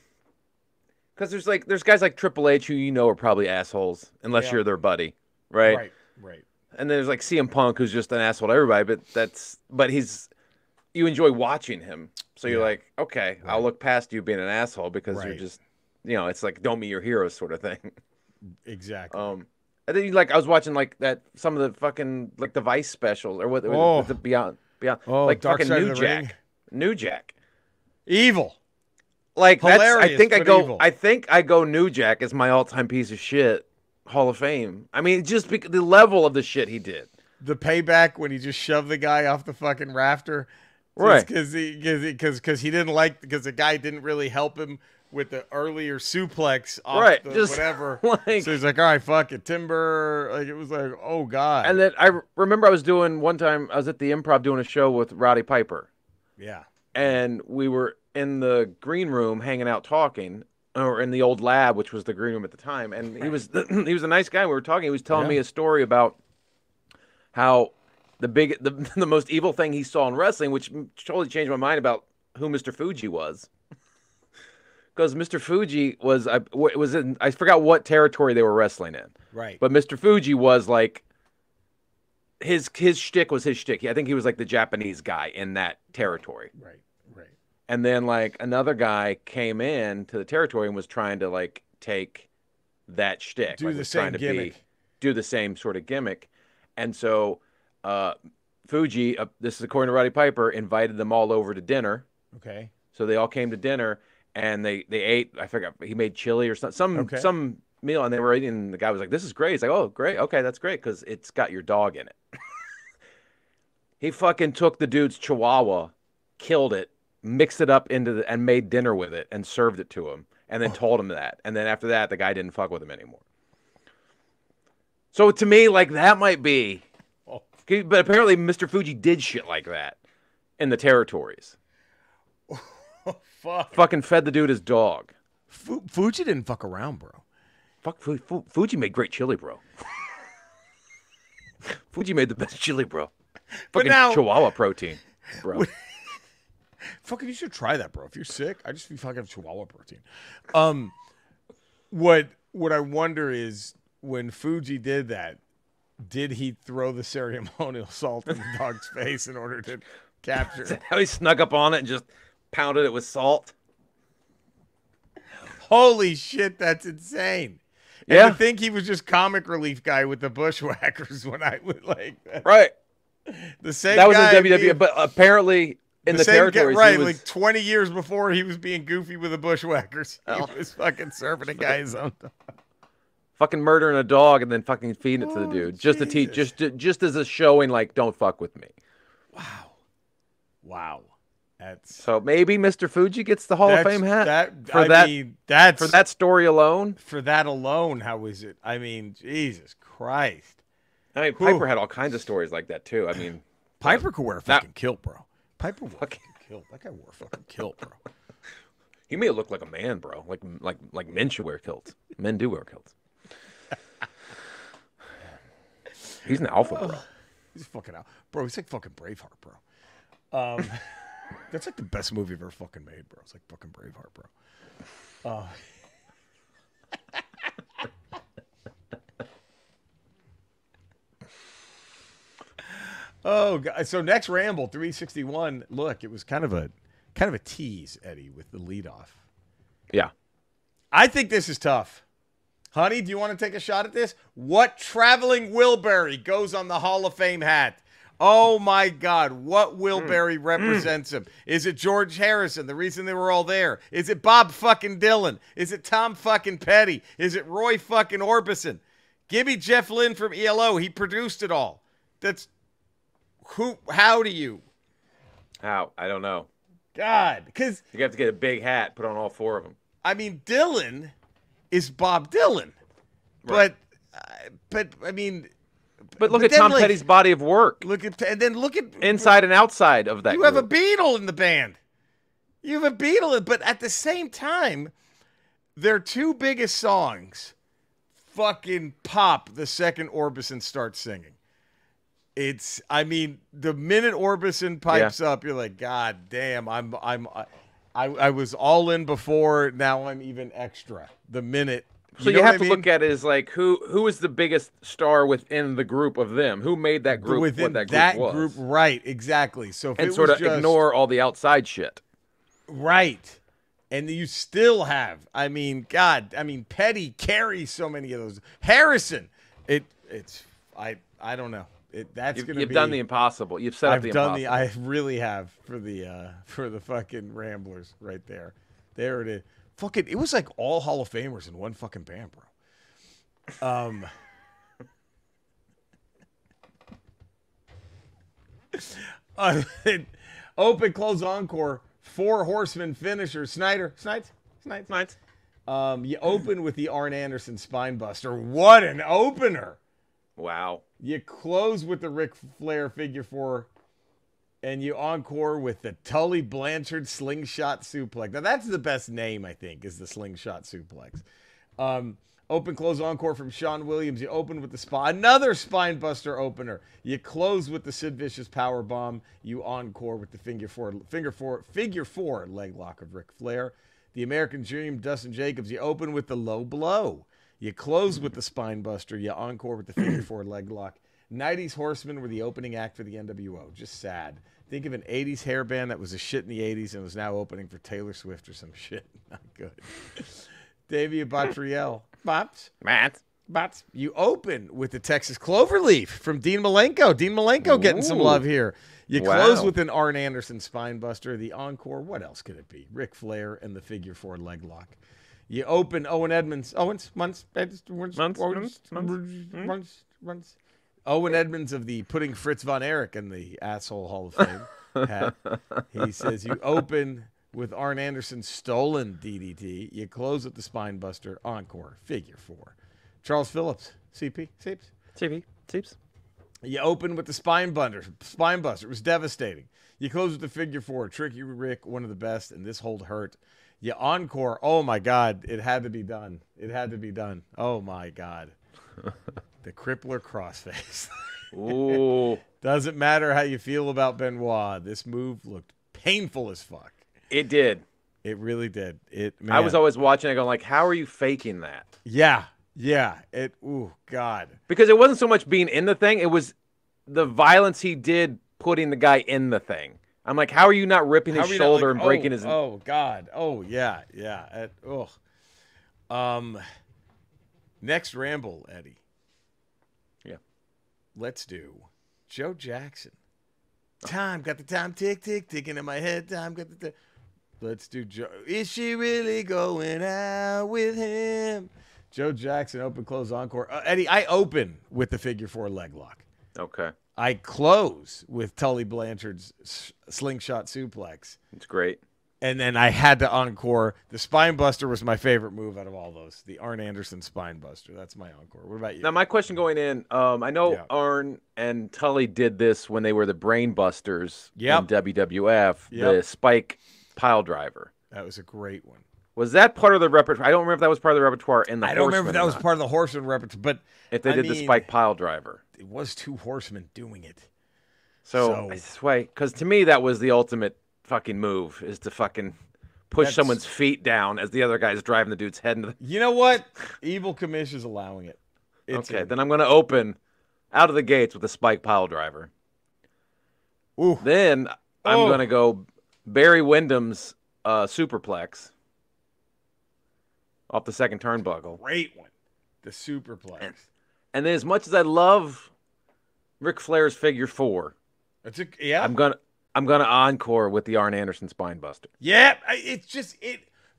because there's guys like Triple H who are probably assholes unless you're their buddy, right? Right. And then there's like CM Punk who's just an asshole to everybody, but you enjoy watching him, so you're like, okay, I'll look past you being an asshole because you're just, it's like don't meet your heroes sort of thing. Exactly. And then I was watching like some of the fucking like the Vice specials or what the Beyond like Dark fucking Side New Jack. Evil. Like hilarious, I think I go New Jack as my all-time piece of shit Hall of Fame. I mean, just the level of the shit he did. The payback when he just shoved the guy off the fucking rafter. Right. Because he didn't because the guy didn't really help him with the earlier suplex off whatever. So he's like, all right, fuck it. Timber. Like, it was like, oh, God. And then I remember I was at the Improv doing a show with Roddy Piper. Yeah. And we were in the green room hanging out talking, or in the old lab, which was the green room at the time. And he was a nice guy. We were talking. He was telling me a story about how the most evil thing he saw in wrestling, which totally changed my mind about who Mr. Fuji was. Because Mr. Fuji I forgot what territory they were wrestling in. Right. But Mr. Fuji was like, his shtick was his shtick. I think he was like the Japanese guy in that territory. Right. And then like another guy came in to the territory and was trying to like take that shtick. Do the same gimmick. Do the same sort of gimmick. And so Fuji, this is according to Roddy Piper, invited them all over to dinner. Okay. So they all came to dinner. And they ate, I forgot, he made chili or some meal, and they were eating, and the guy was like, this is great. He's like, oh, great. Okay, that's great, because it's got your dog in it. He fucking took the dude's chihuahua, killed it, mixed it up and made dinner with it, and served it to him, and then told him that. And then after that, the guy didn't fuck with him anymore. So to me, like, that might be. But apparently Mr. Fuji did shit like that in the territories. Fuck. Fucking fed the dude his dog. Fuji didn't fuck around, bro. Fuck, Fuji made great chili, bro. Fuji made the best chili, bro. Fucking Chihuahua protein, bro. Fucking, you should try that, bro. If you're sick, I just fucking Chihuahua protein. What I wonder is, when Fuji did that, did he throw the ceremonial salt in the dog's face in order to capture it? How he snuck up on it and just pounded it with salt. Holy shit, that's insane. And to think he was just comic relief guy with the bushwhackers when I would like that. Right. The same that was guy, in WWE, but apparently in the territories, right? was, like 20 years before, he was being goofy with the Bushwhackers. He was fucking serving a guy his own dog. Fucking murdering a dog and then fucking feeding it to the dude just to teach, just as a showing, like, don't fuck with me. Wow. So maybe Mr. Fuji gets the Hall of Fame hat for that story alone. For that alone, how is it? I mean, Jesus Christ. I mean, Piper had all kinds of stories like that too. I mean, Piper could wear a fucking kilt, bro. Piper wore a fucking kilt. That guy wore a fucking kilt, bro. He may look like a man, bro. Like men should wear kilts. Men do wear kilts. He's an alpha, bro. He's fucking out, bro. He's like fucking Braveheart, bro. That's like the best movie I've ever fucking made, bro. It's like fucking Braveheart, bro. Oh, God. So next Ramble 361. Look, it was kind of a tease, Eddie, with the leadoff. Yeah, I think this is tough. Honey, do you want to take a shot at this? What traveling Wilbury goes on the Hall of Fame hat? Oh, my God. What Wilbury represents him? Is it George Harrison, the reason they were all there? Is it Bob fucking Dylan? Is it Tom fucking Petty? Is it Roy fucking Orbison? Give me Jeff Lynne from ELO. He produced it all. That's who? How do you? How? I don't know. God, because you have to get a big hat, put on all four of them. I mean, Dylan is Bob Dylan, right. but I mean. But look at Tom Petty's body of work. Look at inside and outside of that. You have a Beatle in the band. You have a Beatle, but at the same time, their two biggest songs fucking pop the second Orbison starts singing. I mean, the minute Orbison pipes up, you're like, God damn, I was all in before, now I'm even extra. The minute. So you have to look at it as like who is the biggest star within the group of them? Who made that group within what that group was? Right, exactly. So if and it sort was of ignore all the outside shit. Right. And you still have, I mean, God, I mean, Petty carries so many of those. Harrison, I don't know. You've done the impossible. You've set up the impossible. I really have for the fucking Ramblers right there. There it is. Fucking, it was like all Hall of Famers in one fucking band, bro. Open, close, encore. 4 Horseman Finishers. Snides. You open with the Arn Anderson Spinebuster. What an opener! Wow. You close with the Ric Flair Figure 4. And you encore with the Tully Blanchard Slingshot Suplex. Now, that's the best name, I think, is the Slingshot Suplex. Open, close, encore from Shawn Williams. You open with another Spinebuster opener. You close with the Sid Vicious Powerbomb. You encore with the figure four leg lock of Ric Flair. The American Dream, Dustin Jacobs. You open with the Low Blow. You close with the Spinebuster. You encore with the figure 4 leg lock. 90s Horsemen were the opening act for the NWO. Just sad. Think of an 80s hair band that was a shit in the 80s and was now opening for Taylor Swift or some shit. Not good. Davey Batriel. Bots. You open with the Texas Cloverleaf from Dean Malenko. Dean Malenko getting some love here. You close with an Arn Anderson Spinebuster. The encore, what else could it be? Ric Flair and the figure 4 leg lock. You open Owen Edmonds. Owen Edmonds of the Putting Fritz von Erich in the Asshole Hall of Fame hat. He says you open with Arn Anderson's Stolen DDT. You close with the Spinebuster. Encore. Figure 4. Charles Phillips. CP. Seeps. You open with the Spinebuster. It was devastating. You close with the figure 4. Tricky Rick, one of the best, and this hold hurt. You encore. Oh, my God. It had to be done. Oh, my God. The Crippler crossface. Ooh. Doesn't matter how you feel about Benoit. This move looked painful as fuck. It did. It really did. I was always watching it going like, how are you faking that? Yeah. Ooh, God. Because it wasn't so much being in the thing. It was the violence he did putting the guy in the thing. I'm like, how are you not ripping his shoulder and breaking his... Oh, God. Oh, yeah. Next Ramble, Eddie. Yeah. Let's do Joe Jackson. Time, got the time ticking in my head. Time, got the Let's do Joe. Is she really going out with him? Joe Jackson, open, close, encore. Eddie, I open with the figure 4 leg lock. Okay. I close with Tully Blanchard's slingshot suplex. It's great. And then I had to encore. The spine buster was my favorite move out of all those. The Arn Anderson spine buster. That's my encore. What about you? Now, my question going in, I know Arn and Tully did this when they were the Brain Busters in WWF, the Spike pile driver. That was a great one. Was that part of the repertoire? I don't remember if that was part of the repertoire in the I don't remember if that was part of the Horseman repertoire, but if they did the Spike pile driver. It was 2 horsemen doing it. So I swear, because to me that was the ultimate fucking move, is to fucking push someone's feet down as the other guy's driving the dude's head into the... You know what? Evil Commish is allowing it. Okay, then I'm going to open out of the gates with the Spike pile driver. Ooh. Then I'm going to go Barry Windham's superplex off the second turnbuckle. Great one. The superplex. And then as much as I love Ric Flair's figure 4, I'm gonna encore with the Arn Anderson spine buster. Yeah, it's just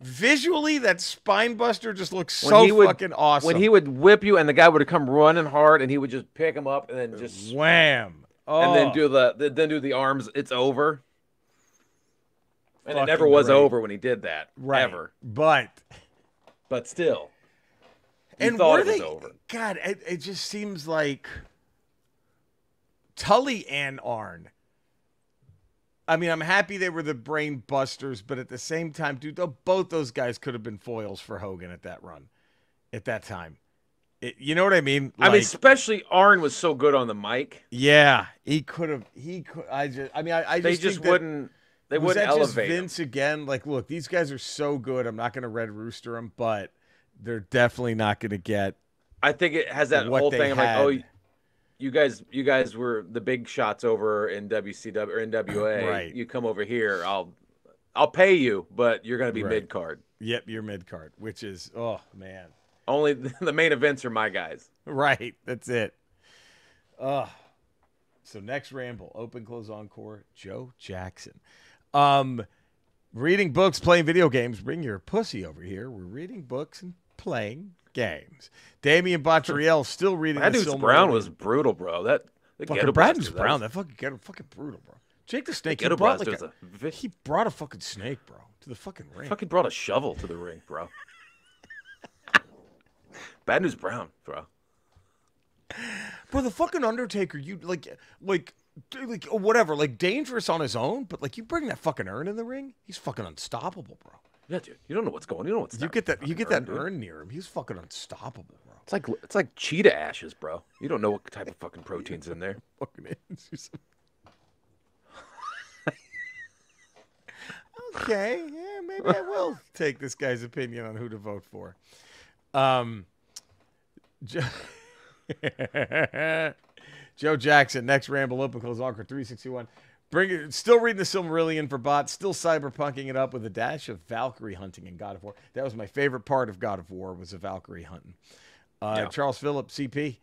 visually that spine buster just looks fucking awesome. When he would whip you and the guy would come running hard and he would just pick him up and then just wham, and then do the arms. It's over. And it never was over when he did that, ever. But still, and thought it was over. God, it just seems like Tully and Arn. I mean, I'm happy they were the Brain Busters, but at the same time, dude, both those guys could have been foils for Hogan at that run, at that time. You know what I mean? I mean, especially Arn was so good on the mic. Yeah, he could have. I just wouldn't. They wouldn't elevate Vince again. Like, look, these guys are so good. I'm not going to Red Rooster them, but they're definitely not going to get. I think it has that whole thing of like, oh, you guys were the big shots over in WCW or NWA. Right. You come over here, I'll pay you, but you're going to be mid card. Yep, you're mid card, which is man. Only the main events are my guys. Right, that's it. So next Ramble, open, close, encore, Joe Jackson. Reading books, playing video games. Bring your pussy over here. We're reading books and playing games. Damian Bottriell still reading. Brandon Brown was brutal, bro. That fucking Brandon Brown. That fucking brutal, bro. Jake the Snake. He brought a fucking snake, bro, to the fucking ring. Fucking brought a shovel to the ring, bro. Bad News Brown, bro. Bro, the fucking Undertaker. You like whatever, like dangerous on his own, but like you bring that fucking urn in the ring, he's fucking unstoppable, bro. Yeah, dude. You don't know what's going on. You know what's you get that urn near him, he's fucking unstoppable, bro. It's like cheetah ashes, bro. You don't know what type of fucking protein's in there. Fucking is. Okay, yeah, maybe I will take this guy's opinion on who to vote for. Joe Jackson, next Ramble, open, close, encore, 361. Still reading the Silmarillion for bots, still cyberpunking it up with a dash of Valkyrie hunting in God of War. That was my favorite part of God of War, was the Valkyrie hunting. Charles Phillip, CP.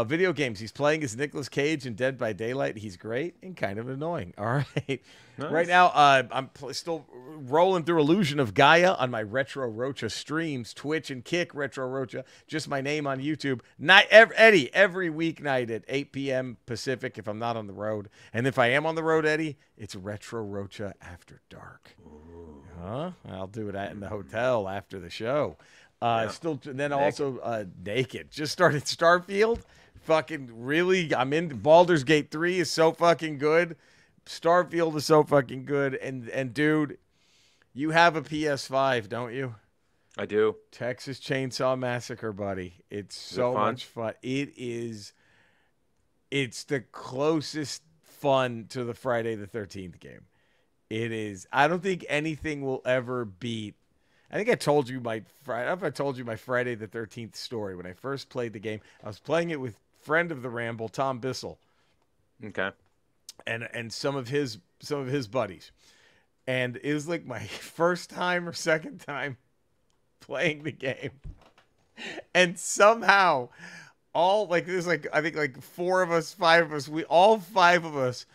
Video games. He's playing as Nicolas Cage in Dead by Daylight. He's great and kind of annoying. All right. Nice. Right now, I'm still rolling through Illusion of Gaia on my Retro Rocha streams, Twitch and Kick Retro Rocha. Just my name on YouTube. Eddie, every weeknight at 8 p.m. Pacific if I'm not on the road. And if I am on the road, Eddie, it's Retro Rocha After Dark. Ooh. Huh? I'll do it in the hotel after the show. Still, then also Naked. Just started Starfield. Fucking really, I'm in. Baldur's Gate 3 is so fucking good. Starfield is so fucking good. And dude, you have a PS5, don't you? I do. Texas Chainsaw Massacre, buddy. It's so much fun. It's the closest fun to the Friday the 13th game. It is. I don't think anything will ever beat. I think I told you my Friday the 13th story. When I first played the game, I was playing it with friend of the Ramble, Tom Bissell. Okay. And some of his buddies. And it was like my first time or second time playing the game. And somehow all like there's like I think like 5 of us. All 5 of us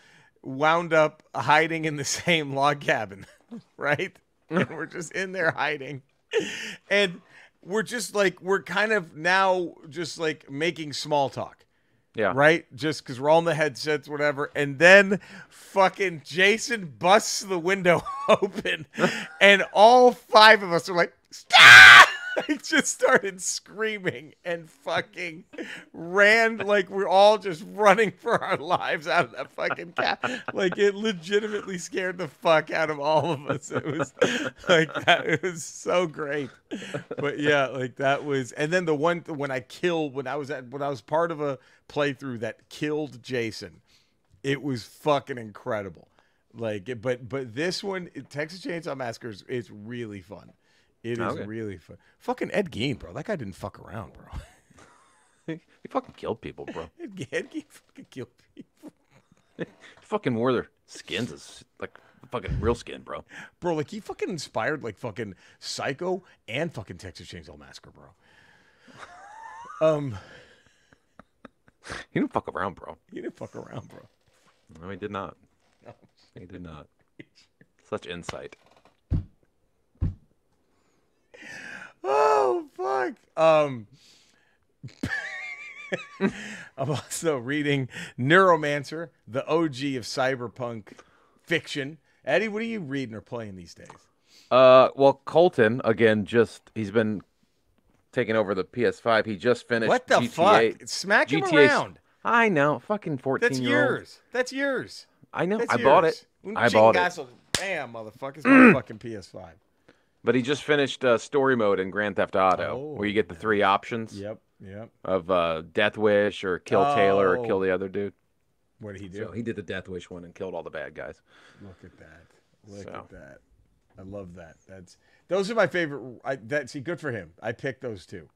wound up hiding in the same log cabin, right? And we're just in there hiding, and we're just like we're kind of now just like making small talk. Yeah. Right? Just because we're all in the headsets, whatever. And then fucking Jason busts the window open, and all 5 of us are like, stop! I just started screaming and fucking ran like we're all just running for our lives out of that fucking cat. Like it legitimately scared the fuck out of all of us. It was like that. It was so great. But yeah, like that was. And then the one when I was part of a playthrough that killed Jason, it was fucking incredible. Like, but this one, Texas Chainsaw Massacre, is really fun. It is really fun. Fucking Ed Gein, bro. That guy didn't fuck around, bro. He fucking killed people, bro. Ed Gein fucking killed people. He fucking wore their skins as like fucking real skin, bro. Bro, like he fucking inspired like fucking Psycho and fucking Texas Chainsaw Massacre, bro. He didn't fuck around, bro. He didn't fuck around, bro. No, he did not. No. He did not. Such insight. Oh fuck. I'm also reading Neuromancer, the OG of cyberpunk fiction. Eddie, what are you reading or playing these days? Well, Colton again. He's been taking over the PS5. He just finished. What the GTA, fuck? Smack him GTA, around. I know, fucking 14. That's yours. That's yours. I know. That's I bought it. I bought it. Bam, motherfuckers, my fucking PS5. But he just finished story mode in Grand Theft Auto, where you get the 3 options. Yep. Of Death Wish or kill Taylor or kill the other dude. What did he do? So he did the Death Wish one and killed all the bad guys. Look at that. Look at that. I love that. Those are my favorite. See, good for him. I picked those 2.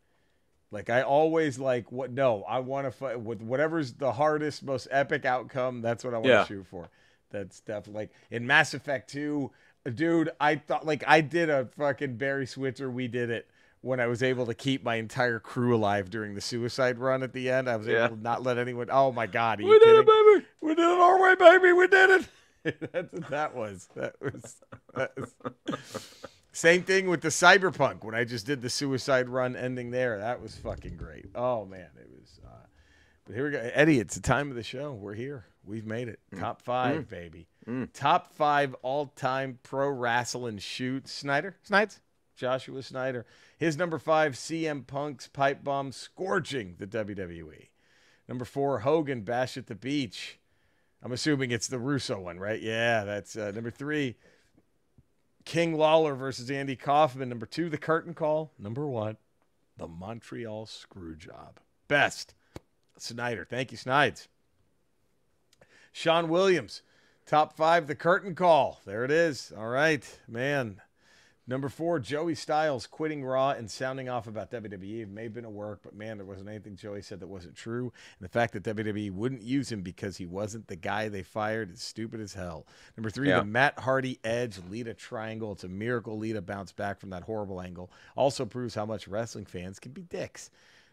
Like I always like what? No, I want to fight with whatever's the hardest, most epic outcome. That's what I want to shoot for. That's definitely like in Mass Effect 2, dude. I thought like I did a fucking Barry Switzer. We did it when I was able to keep my entire crew alive during the suicide run at the end. I was able to not let anyone. Oh my god, we did it, baby. We did it our way, baby. We did it. That's what that was. That was. Same thing with the Cyberpunk when I just did the suicide run ending there. That was fucking great. Oh man, it was. But here we go, Eddie. It's the time of the show. We're here. We've made it. Top 5, baby. Top 5 all-time pro wrestling shoots. Snides. Joshua Snyder. His number 5, CM Punk's pipe bomb scorching the WWE. Number 4, Hogan Bash at the Beach. I'm assuming it's the Russo one, right? Yeah, that's number 3. King Lawler versus Andy Kaufman. Number 2, the Curtain Call. Number 1, the Montreal Screwjob. Best. Snyder. Thank you, Snides. Sean Williams. Top 5, the Curtain Call. There it is. All right, man. Number 4, Joey Styles quitting Raw and sounding off about WWE. It may have been a work, but man, there wasn't anything Joey said that wasn't true. And the fact that WWE wouldn't use him because he wasn't the guy they fired is stupid as hell. Number 3, the Matt Hardy Edge Lita Triangle. It's a miracle Lita bounced back from that horrible angle. Also proves how much wrestling fans can be dicks.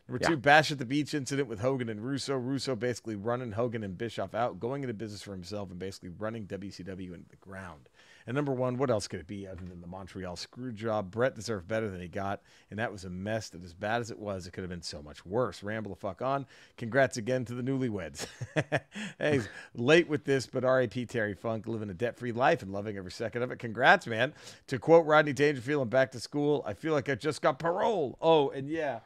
Number 2, Bash at the Beach incident with Hogan and Russo. Russo basically running Hogan and Bischoff out, going into business for himself, and basically running WCW into the ground. And number 1, what else could it be other than the Montreal Screwjob? Brett deserved better than he got, and that was a mess that as bad as it was, it could have been so much worse. Ramble the fuck on. Congrats again to the newlyweds. Hey, he's late with this, but R.I.P. Terry Funk, living a debt-free life and loving every second of it. Congrats, man. To quote Rodney Dangerfield in Back to School, I feel like I just got parole. Oh, and yeah,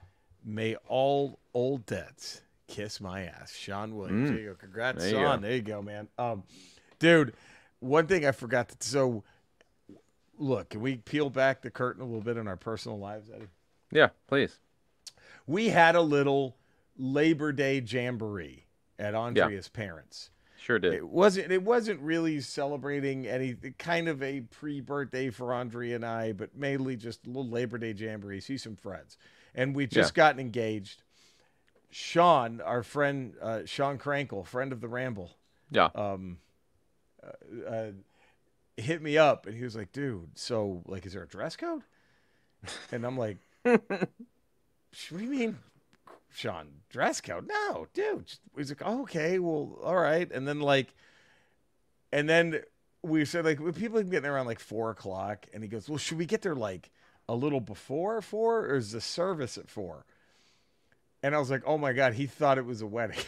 may all old debts kiss my ass. Sean Williams. There you go. Congrats, Sean. There you go, man. Dude, one thing I forgot to. So, look, can we peel back the curtain a little bit on our personal lives, Eddie? Yeah, please. We had a little Labor Day jamboree at Andrea's parents. Sure did. It wasn't really celebrating any kind of a pre-birthday for Andrea and I, but mainly just a little Labor Day jamboree, see some friends. And we just gotten engaged. Sean, our friend, Sean Crankle, friend of the Ramble. Yeah. Hit me up and he was like, dude, so like, is there a dress code? And I'm like, what do you mean? Sean, dress code? No, dude. He's like, oh, okay, well, all right. And then we said, like, people are getting around like 4 o'clock. And he goes, well, should we get there like a little before 4, or is the service at 4? And I was like, oh my God, he thought it was a wedding.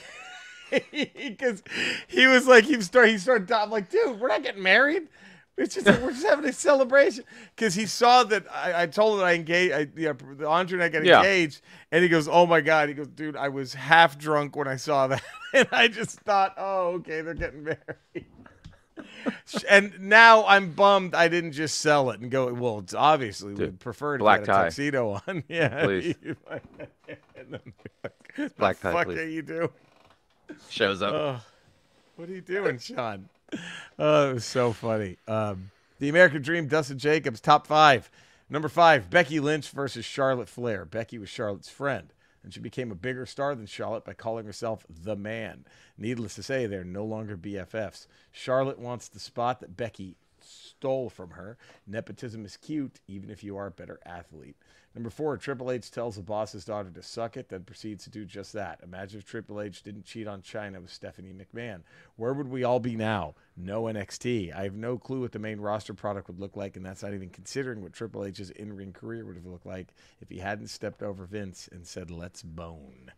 Because he was like, he started, I'm like, dude, we're not getting married. We're just having a celebration. Because he saw that I told him that I engaged, Andre and I got engaged. And he goes, oh my God. He goes, dude, I was half drunk when I saw that. And I just thought, oh, okay, they're getting married. And now I'm bummed I didn't just sell it and go, well, it's obviously we'd prefer to black get tie. a tuxedo on. Yeah. Please. Black tie, fuck please. are you doing? Shows up. Oh, what are you doing, Sean? Oh, it was so funny. The American Dream, Dustin Jacobs, top 5. Number 5, Becky Lynch versus Charlotte Flair. Becky was Charlotte's friend, and she became a bigger star than Charlotte by calling herself the Man. Needless to say, they're no longer BFFs. Charlotte wants the spot that Becky stole from her. Nepotism is cute, even if you are a better athlete. Number 4, Triple H tells the boss's daughter to suck it, then proceeds to do just that. Imagine if Triple H didn't cheat on China with Stephanie McMahon. Where would we all be now? No NXT. I have no clue what the main roster product would look like, and that's not even considering what Triple H's in-ring career would have looked like if he hadn't stepped over Vince and said, let's bone.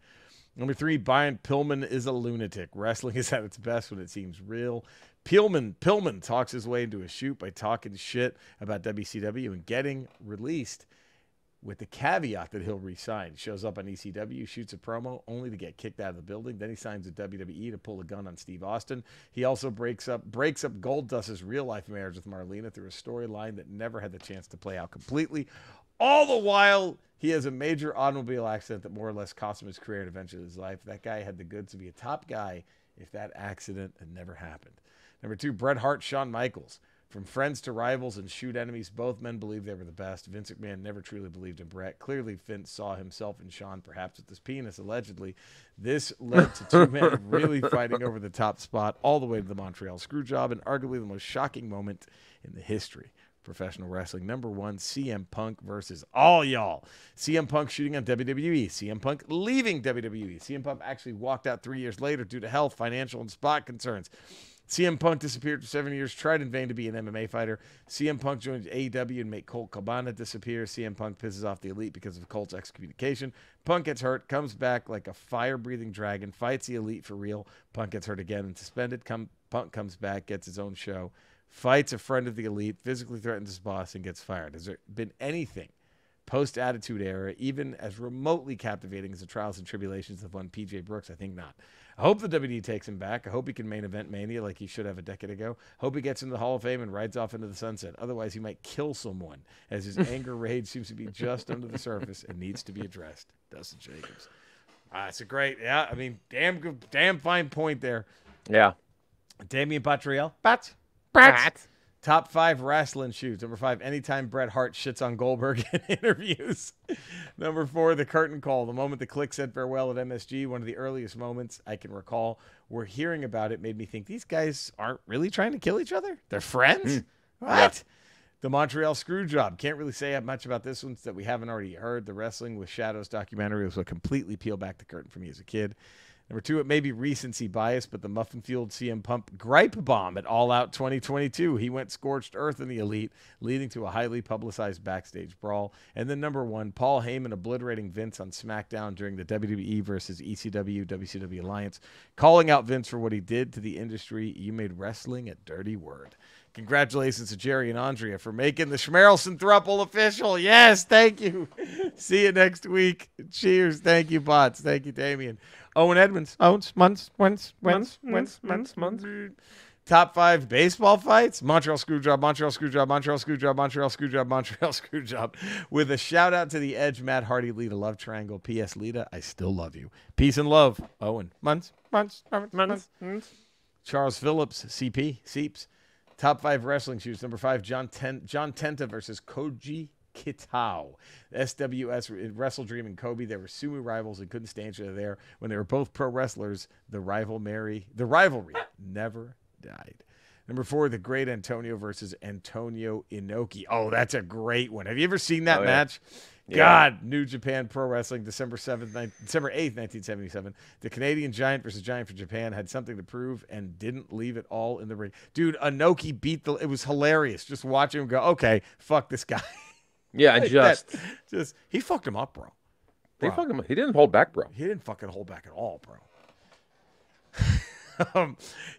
Number 3, Brian Pillman is a lunatic. Wrestling is at its best when it seems real. Pillman talks his way into a shoot by talking shit about WCW and getting released with the caveat that he'll resign. He shows up on ECW, shoots a promo, only to get kicked out of the building. Then he signs with WWE to pull a gun on Steve Austin. He also breaks up Goldust's real-life marriage with Marlena through a storyline that never had the chance to play out completely. All the while, he has a major automobile accident that more or less cost him his career and eventually his life. That guy had the goods to be a top guy if that accident had never happened. Number 2, Bret Hart, Shawn Michaels. From friends to rivals and shoot enemies, both men believed they were the best. Vince McMahon never truly believed in Bret. Clearly, Vince saw himself in Shawn, perhaps with his penis, allegedly. This led to 2 men really fighting over the top spot all the way to the Montreal Screwjob, and arguably the most shocking moment in the history of professional wrestling. Number 1, CM Punk versus all y'all. CM Punk shooting on WWE. CM Punk leaving WWE. CM Punk actually walked out 3 years later due to health, financial, and spot concerns. CM Punk disappeared for 7 years, tried in vain to be an MMA fighter. CM Punk joins AEW and make Colt Cabana disappear. CM Punk pisses off the Elite because of Colt's excommunication. Punk gets hurt, comes back like a fire-breathing dragon, fights the Elite for real. Punk gets hurt again and suspended. Punk comes back, gets his own show, fights a friend of the Elite, physically threatens his boss, and gets fired. Has there been anything post-Attitude Era, even as remotely captivating as the trials and tribulations of one PJ Brooks? I think not. I hope the WWE takes him back. I hope he can main event Mania like he should have a decade ago. Hope he gets into the Hall of Fame and rides off into the sunset. Otherwise, he might kill someone, as his anger rage seems to be just under the surface and needs to be addressed. Dustin Jacobs. It's a great, I mean, damn fine point there. Yeah. Damian Patriel. Top 5 wrestling shoes. Number 5, anytime Bret Hart shits on Goldberg in interviews. Number 4, the curtain call. The moment the Click said farewell at MSG, one of the earliest moments I can recall. We're hearing about it made me think these guys aren't really trying to kill each other. They're friends? What? Yeah. The Montreal Screwjob. Can't really say much about this one that we haven't already heard. The Wrestling with Shadows documentary was what completely peeled back the curtain for me as a kid. Number 2, it may be recency bias, but the muffin-fueled CM Punk gripe bomb at All Out 2022. He went scorched earth in the Elite, leading to a highly publicized backstage brawl. And then number 1, Paul Heyman obliterating Vince on SmackDown during the WWE versus ECW WCW Alliance, calling out Vince for what he did to the industry. You made wrestling a dirty word. Congratulations to Jerry and Andrea for making the Schmerelson thruple official. Yes, thank you. See you next week. Cheers. Thank you, bots. Thank you, Damian. Owen Edmonds. Months. Top 5 baseball fights. Montreal Screwjob. With a shout out to the Edge, Matt Hardy, Lita Love Triangle. P.S. Lita, I still love you. Peace and love. Owen. Months. Charles Phillips. CP. Seeps. Top 5 wrestling shoes. Number 5, John Tenta versus Koji Kitao. SWS, Wrestle Dream, and Kobe. They were sumo rivals and couldn't stand each other there. When they were both pro wrestlers, the rivalry never died. Number 4, the Great Antonio versus Antonio Inoki. Oh, that's a great one. Have you ever seen that match? Yeah. God, New Japan Pro Wrestling, December 8th, 1977. The Canadian Giant versus Giant for Japan had something to prove and didn't leave it all in the ring. Dude, Inoki it was hilarious. Just watching him go, okay, fuck this guy. Yeah, like just he fucked him up, bro. He didn't hold back, bro. He didn't fucking hold back at all, bro.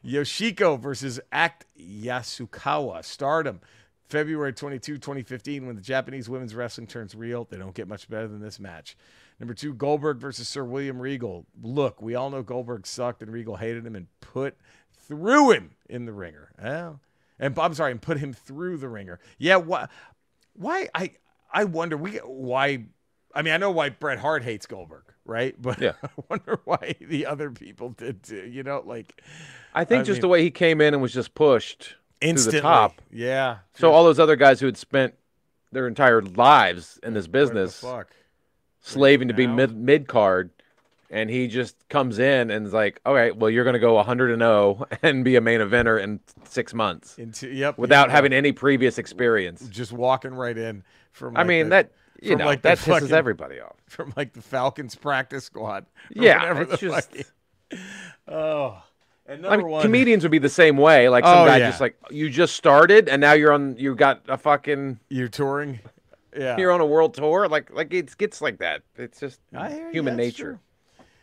Yoshiko versus Act Yasukawa, Stardom, February 22, 2015, when the Japanese women's wrestling turns real. They don't get much better than this match. Number 2, Goldberg versus Sir William Regal. Look, we all know Goldberg sucked and Regal hated him and threw him in the ringer. And put him through the ringer. Yeah, why? I wonder why. I mean, I know why Bret Hart hates Goldberg, right? But yeah. I wonder why the other people did too. You know, like I think the way he came in and was just pushed instantly to the top. Yeah. So all those other guys who had spent their entire lives in this business, slaving to be mid card, and he just comes in and is like, "All right, well, you're going to go 100-0 and be a main eventer in 6 months, without having any previous experience, just walking right in from." That pisses everybody off. From like the Falcons practice squad. Yeah, it's just. And number 1, comedians would be the same way. Like some guy just like, you just started and now you got a fucking. You're touring. Yeah. You're on a world tour. Like it gets like that. It's just human nature. True.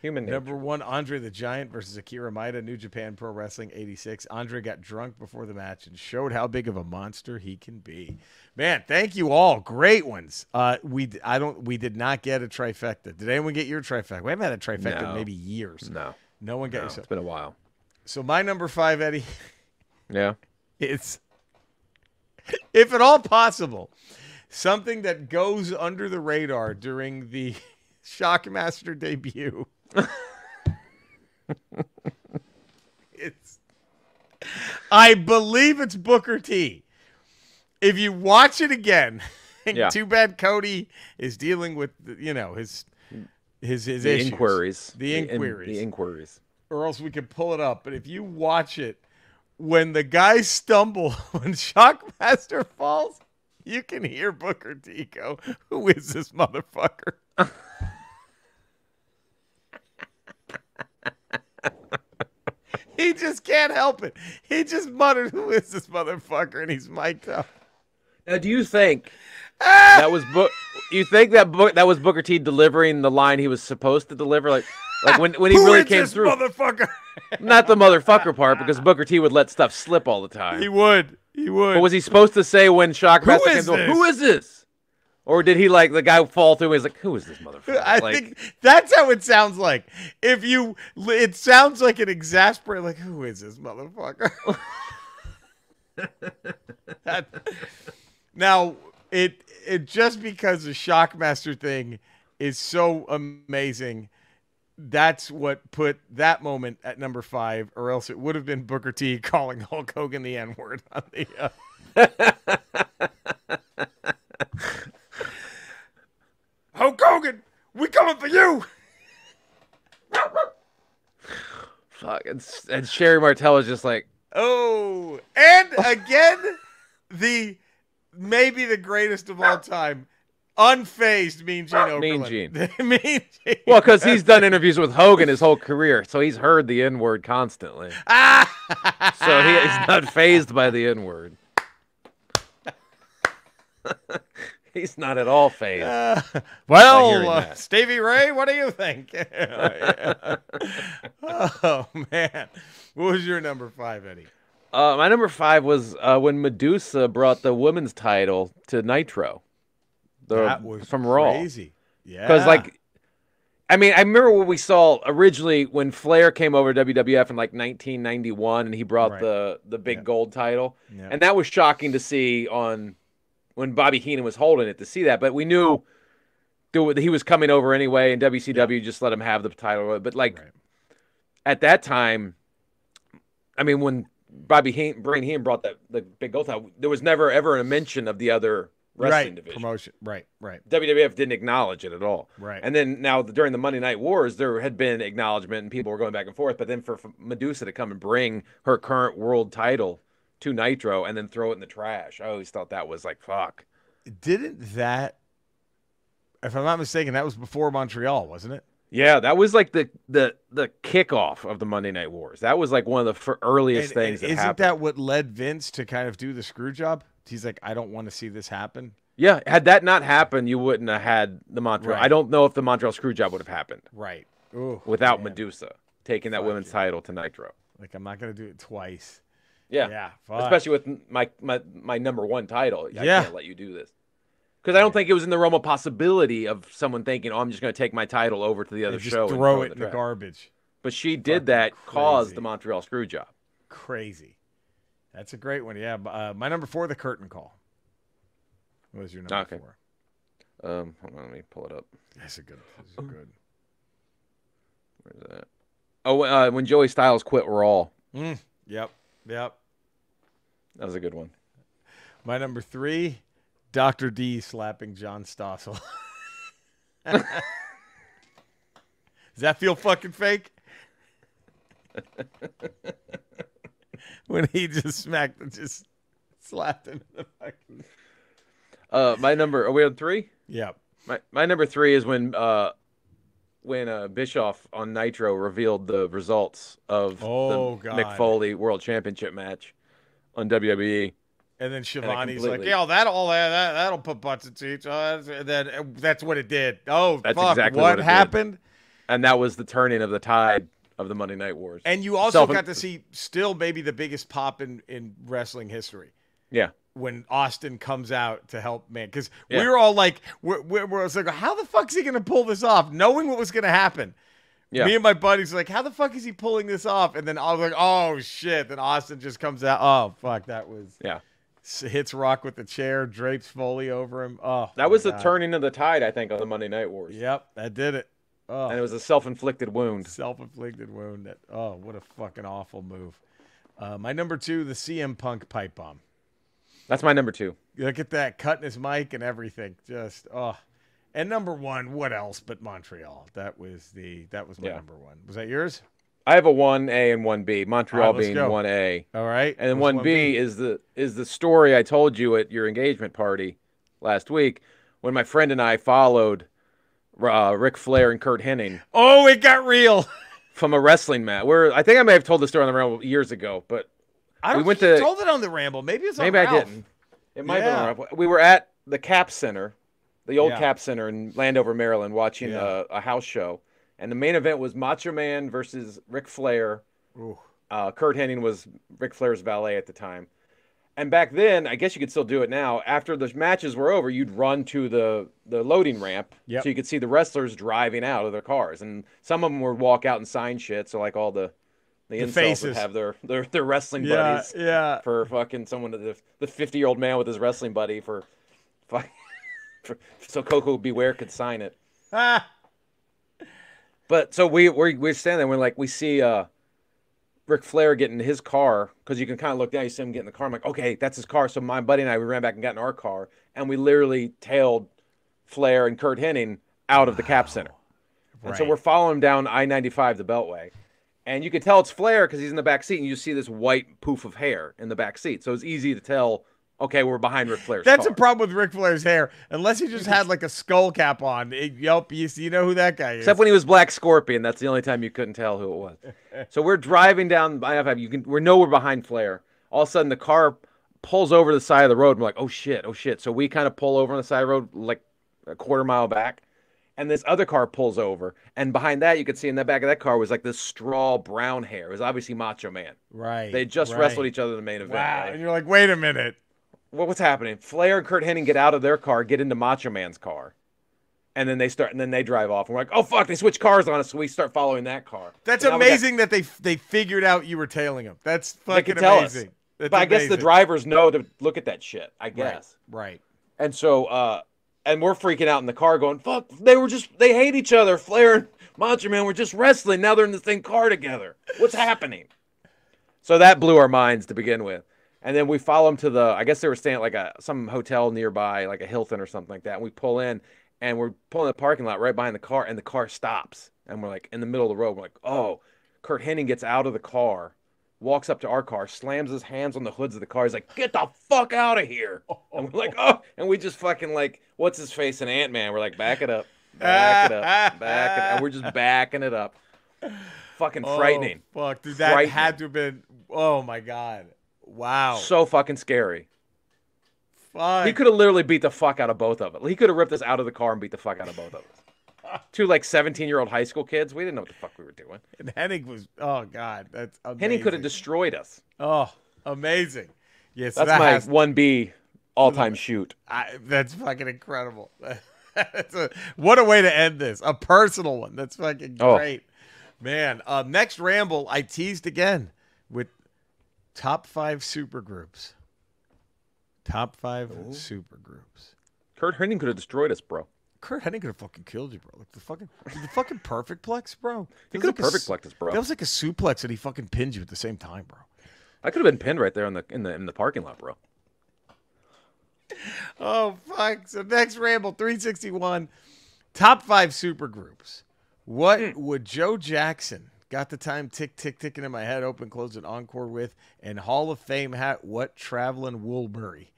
Human nature. Number 1, Andre the Giant versus Akira Maeda, New Japan Pro Wrestling 86. Andre got drunk before the match and showed how big of a monster he can be. Man, thank you all. Great ones. We did not get a trifecta. Did anyone get your trifecta? We haven't had a trifecta in maybe years. No one got yourself. It's been a while. So my number 5, Eddie. Yeah. It's, if at all possible, something that goes under the radar during the Shockmaster debut. I believe it's Booker T. If you watch it again, too bad Cody is dealing with his issues. Inquiries. The inquiries. Or else we could pull it up. But if you watch it, when the guys stumble, when Shockmaster falls, you can hear Booker T go, "Who is this motherfucker?" He just can't help it. He just muttered, "Who is this motherfucker?" And he's mic'd up. Now, do you think that was that was Booker T delivering the line he was supposed to deliver? Like when he really came through. Motherfucker? Not the motherfucker part, because Booker T would let stuff slip all the time. He would. But was he supposed to say when Shockmaster came through, "Who is this?" Or did he the guy fall through and he's like, "Who is this motherfucker?" I think that's how it sounds like. It sounds like an exasperated, like, "Who is this motherfucker?" Now, it just because the Shockmaster thing is so amazing, that's what put that moment at number 5, or else it would have been Booker T calling Hulk Hogan the N-word on the. Hulk Hogan, we coming for you. Fuck, and Sherry Martel is just like, oh, and again, maybe the greatest of all time, unfazed Mean Gene Okerlund. Mean Gene. Well, because he's done interviews with Hogan his whole career, so he's heard the N-word constantly. So he's not fazed by the N-word. He's not at all fazed. Stevie Ray, what do you think? Oh, man. What was your number 5, Eddie? My number 5 was when Medusa brought the women's title to Nitro. That was from Raw. Crazy. Yeah. Because, I remember what we saw originally when Flair came over to WWF in 1991 and he brought the big gold title. Yeah. And that was shocking to see when Bobby Heenan was holding it, to see that. But we knew he was coming over anyway, and WCW just let him have the title. But, at that time, when Bobby Heenan brought the big gold title, there was never ever a mention of the other wrestling division. Promotion. Right. WWF didn't acknowledge it at all. Right. And then now during the Monday Night Wars, there had been acknowledgement and people were going back and forth. But then for Medusa to come and bring her current world title to Nitro and then throw it in the trash. I always thought that was like, fuck. Didn't that, if I'm not mistaken, that was before Montreal, wasn't it? Yeah, that was like the kickoff of the Monday Night Wars. That was like one of the earliest things that happened. Isn't that what led Vince to kind of do the screw job? He's like, I don't want to see this happen. Yeah, had that not happened, you wouldn't have had the Montreal. Right. I don't know if the Montreal screw job would have happened. Right. Ooh, without Medusa taking that women's title to Nitro. Like, I'm not going to do it twice. Yeah. Yeah. Especially with my number one title. I can't let you do this. Because I don't think it was in the realm of possibility of someone thinking, oh, I'm just going to take my title over to the other show and throw it in the garbage. But she did that, caused the Montreal screw job. Crazy. That's a great one. Yeah. My number 4, the curtain call. What was your number 4? Hold on, let me pull it up. That's a good. Where's that? Oh, when Joey Styles quit Raw. Yep. That was a good one. My number 3, Dr. D slapping John Stossel. Does that feel fucking fake? When he just slapped him in the fucking... my number, are we on 3? Yep. My number 3 is when Bischoff on Nitro revealed the results of the Mick Foley World Championship match on WWE. And then Shivani's like, "Yeah, that'll put butts in seats." That's what it did. Oh, that's fuck! Exactly what happened? Did. And that was the turning of the tide of the Monday Night Wars. And you also got to see still maybe the biggest pop in wrestling history. Yeah. When Austin comes out to help, man, because we were all like, we're like, how the fuck is he going to pull this off, knowing what was going to happen? Yeah. Me and my buddies were like, how the fuck is he pulling this off? And then I was like, oh shit! Then Austin just comes out. Oh fuck, that was hits Rock with the chair, drapes Foley over him. Oh, that was the turning of the tide, I think, on the Monday Night Wars. Yep, that did it. Oh. And it was a self-inflicted wound. Self-inflicted wound. What a fucking awful move. My number 2, the CM Punk pipe bomb. That's my number 2. Look at that, cutting his mic and everything. Just And number 1, what else but Montreal? That was my number 1. Was that yours? I have a 1A and 1B. Montreal being 1A. All right. And then 1B is the story I told you at your engagement party last week when my friend and I followed Ric Flair and Kurt Hennig. Oh, it got real. From a wrestling match. I think I may have told the story on the Ramble years ago, but I don't think you told it on the Ramble. Maybe it's on Maybe Ralph. I didn't. It might have been on Ralph. We were at the Cap Center, the old Cap Center in Landover, Maryland, watching a house show. And the main event was Macho Man versus Ric Flair. Kurt Hennig was Ric Flair's valet at the time. And back then, I guess you could still do it now, after the matches were over, you'd run to the loading ramp so you could see the wrestlers driving out of their cars. And some of them would walk out and sign shit, so like all the incels faces would have their wrestling buddies for fucking someone, the 50-year-old man with his wrestling buddy so Coco Beware could sign it. But so we're standing there, we're like, we see Ric Flair get in his car, because you can kind of look down, you see him get in the car. I'm like, okay, that's his car. So my buddy and I, we ran back and got in our car, and we literally tailed Flair and Kurt Hennig out of the Cap Center. And so we're following him down I-95, the Beltway. And you can tell it's Flair because he's in the back seat, and you see this white poof of hair in the back seat. So it's easy to tell, okay, we're behind Ric Flair's That's car. a problem with Ric Flair's hair. Unless he just had like a skull cap on. You know who that guy is. Except when he was Black Scorpion. That's the only time you couldn't tell who it was. So we're driving down I-95. We know we're behind Flair. All of a sudden, the car pulls over the side of the road. And we're like, oh, shit. So we kind of pull over on the side of the road like a quarter mile back. And this other car pulls over. And behind that, you could see in the back of that car was like this straw brown hair. It was obviously Macho Man. Right. They just wrestled each other in the main event. Wow. Right? And you're like, wait a minute. What's happening? Flair and Kurt Hennig get out of their car, get into Macho Man's car. And then they drive off. And we're like, oh, fuck, they switched cars on us. So we start following that car. That's amazing that they figured out you were tailing them. That's fucking amazing. But I guess the drivers know to look at that shit, I guess. Right. And so, and we're freaking out in the car going, fuck, they hate each other. Flair and Macho Man were just wrestling. Now they're in the same car together. What's happening? So that blew our minds to begin with. And then we follow them to I guess they were staying at like some hotel nearby, like a Hilton or something like that. And we pull in, and we're pulling the parking lot right behind the car, and the car stops. And we're like in the middle of the road. We're like, oh, Kurt Hennig gets out of the car, walks up to our car, slams his hands on the hoods of the car. He's like, "Get the fuck out of here!" And we're like, "Oh!" And we just fucking like, what's his face in Ant-Man? We're like, "Back it up, back it up, back it," and we're just backing it up. Fucking frightening. Fuck, dude, that had to have been. Oh my god, wow, so fucking scary. Fuck. He could have literally beat the fuck out of both of us. He could have ripped us out of the car and beat the fuck out of both of us. Two like 17-year-old high school kids. We didn't know what the fuck we were doing. And Henning was, oh god, that's amazing. Henning could have destroyed us. Oh, amazing. Yes, that's my 1B all-time shoot. That's fucking incredible. What a way to end this. A personal one. That's fucking great. Man, next ramble, I teased again with top 5 supergroups. Top 5 supergroups. Kurt Hennig could have destroyed us, bro. Kurt Hennig could have fucking killed you, bro. Like the fucking perfect plex, bro. He could have perfect plexed us, bro. That was like a suplex, and he fucking pinned you at the same time, bro. I could have been pinned right there in the parking lot, bro. Oh fuck! So next ramble 361, top 5 supergroups. What would Joe Jackson got the time ticking in my head, open, close, and encore with, and Hall of Fame hat? What traveling Woolbury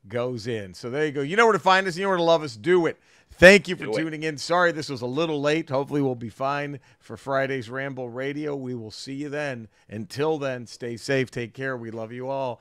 goes in? So there you go. You know where to find us. You know where to love us. Do it. Thank you for tuning in. Sorry this was a little late. Hopefully we'll be fine for Friday's Ramble Radio. We will see you then. Until then, stay safe. Take care. We love you all.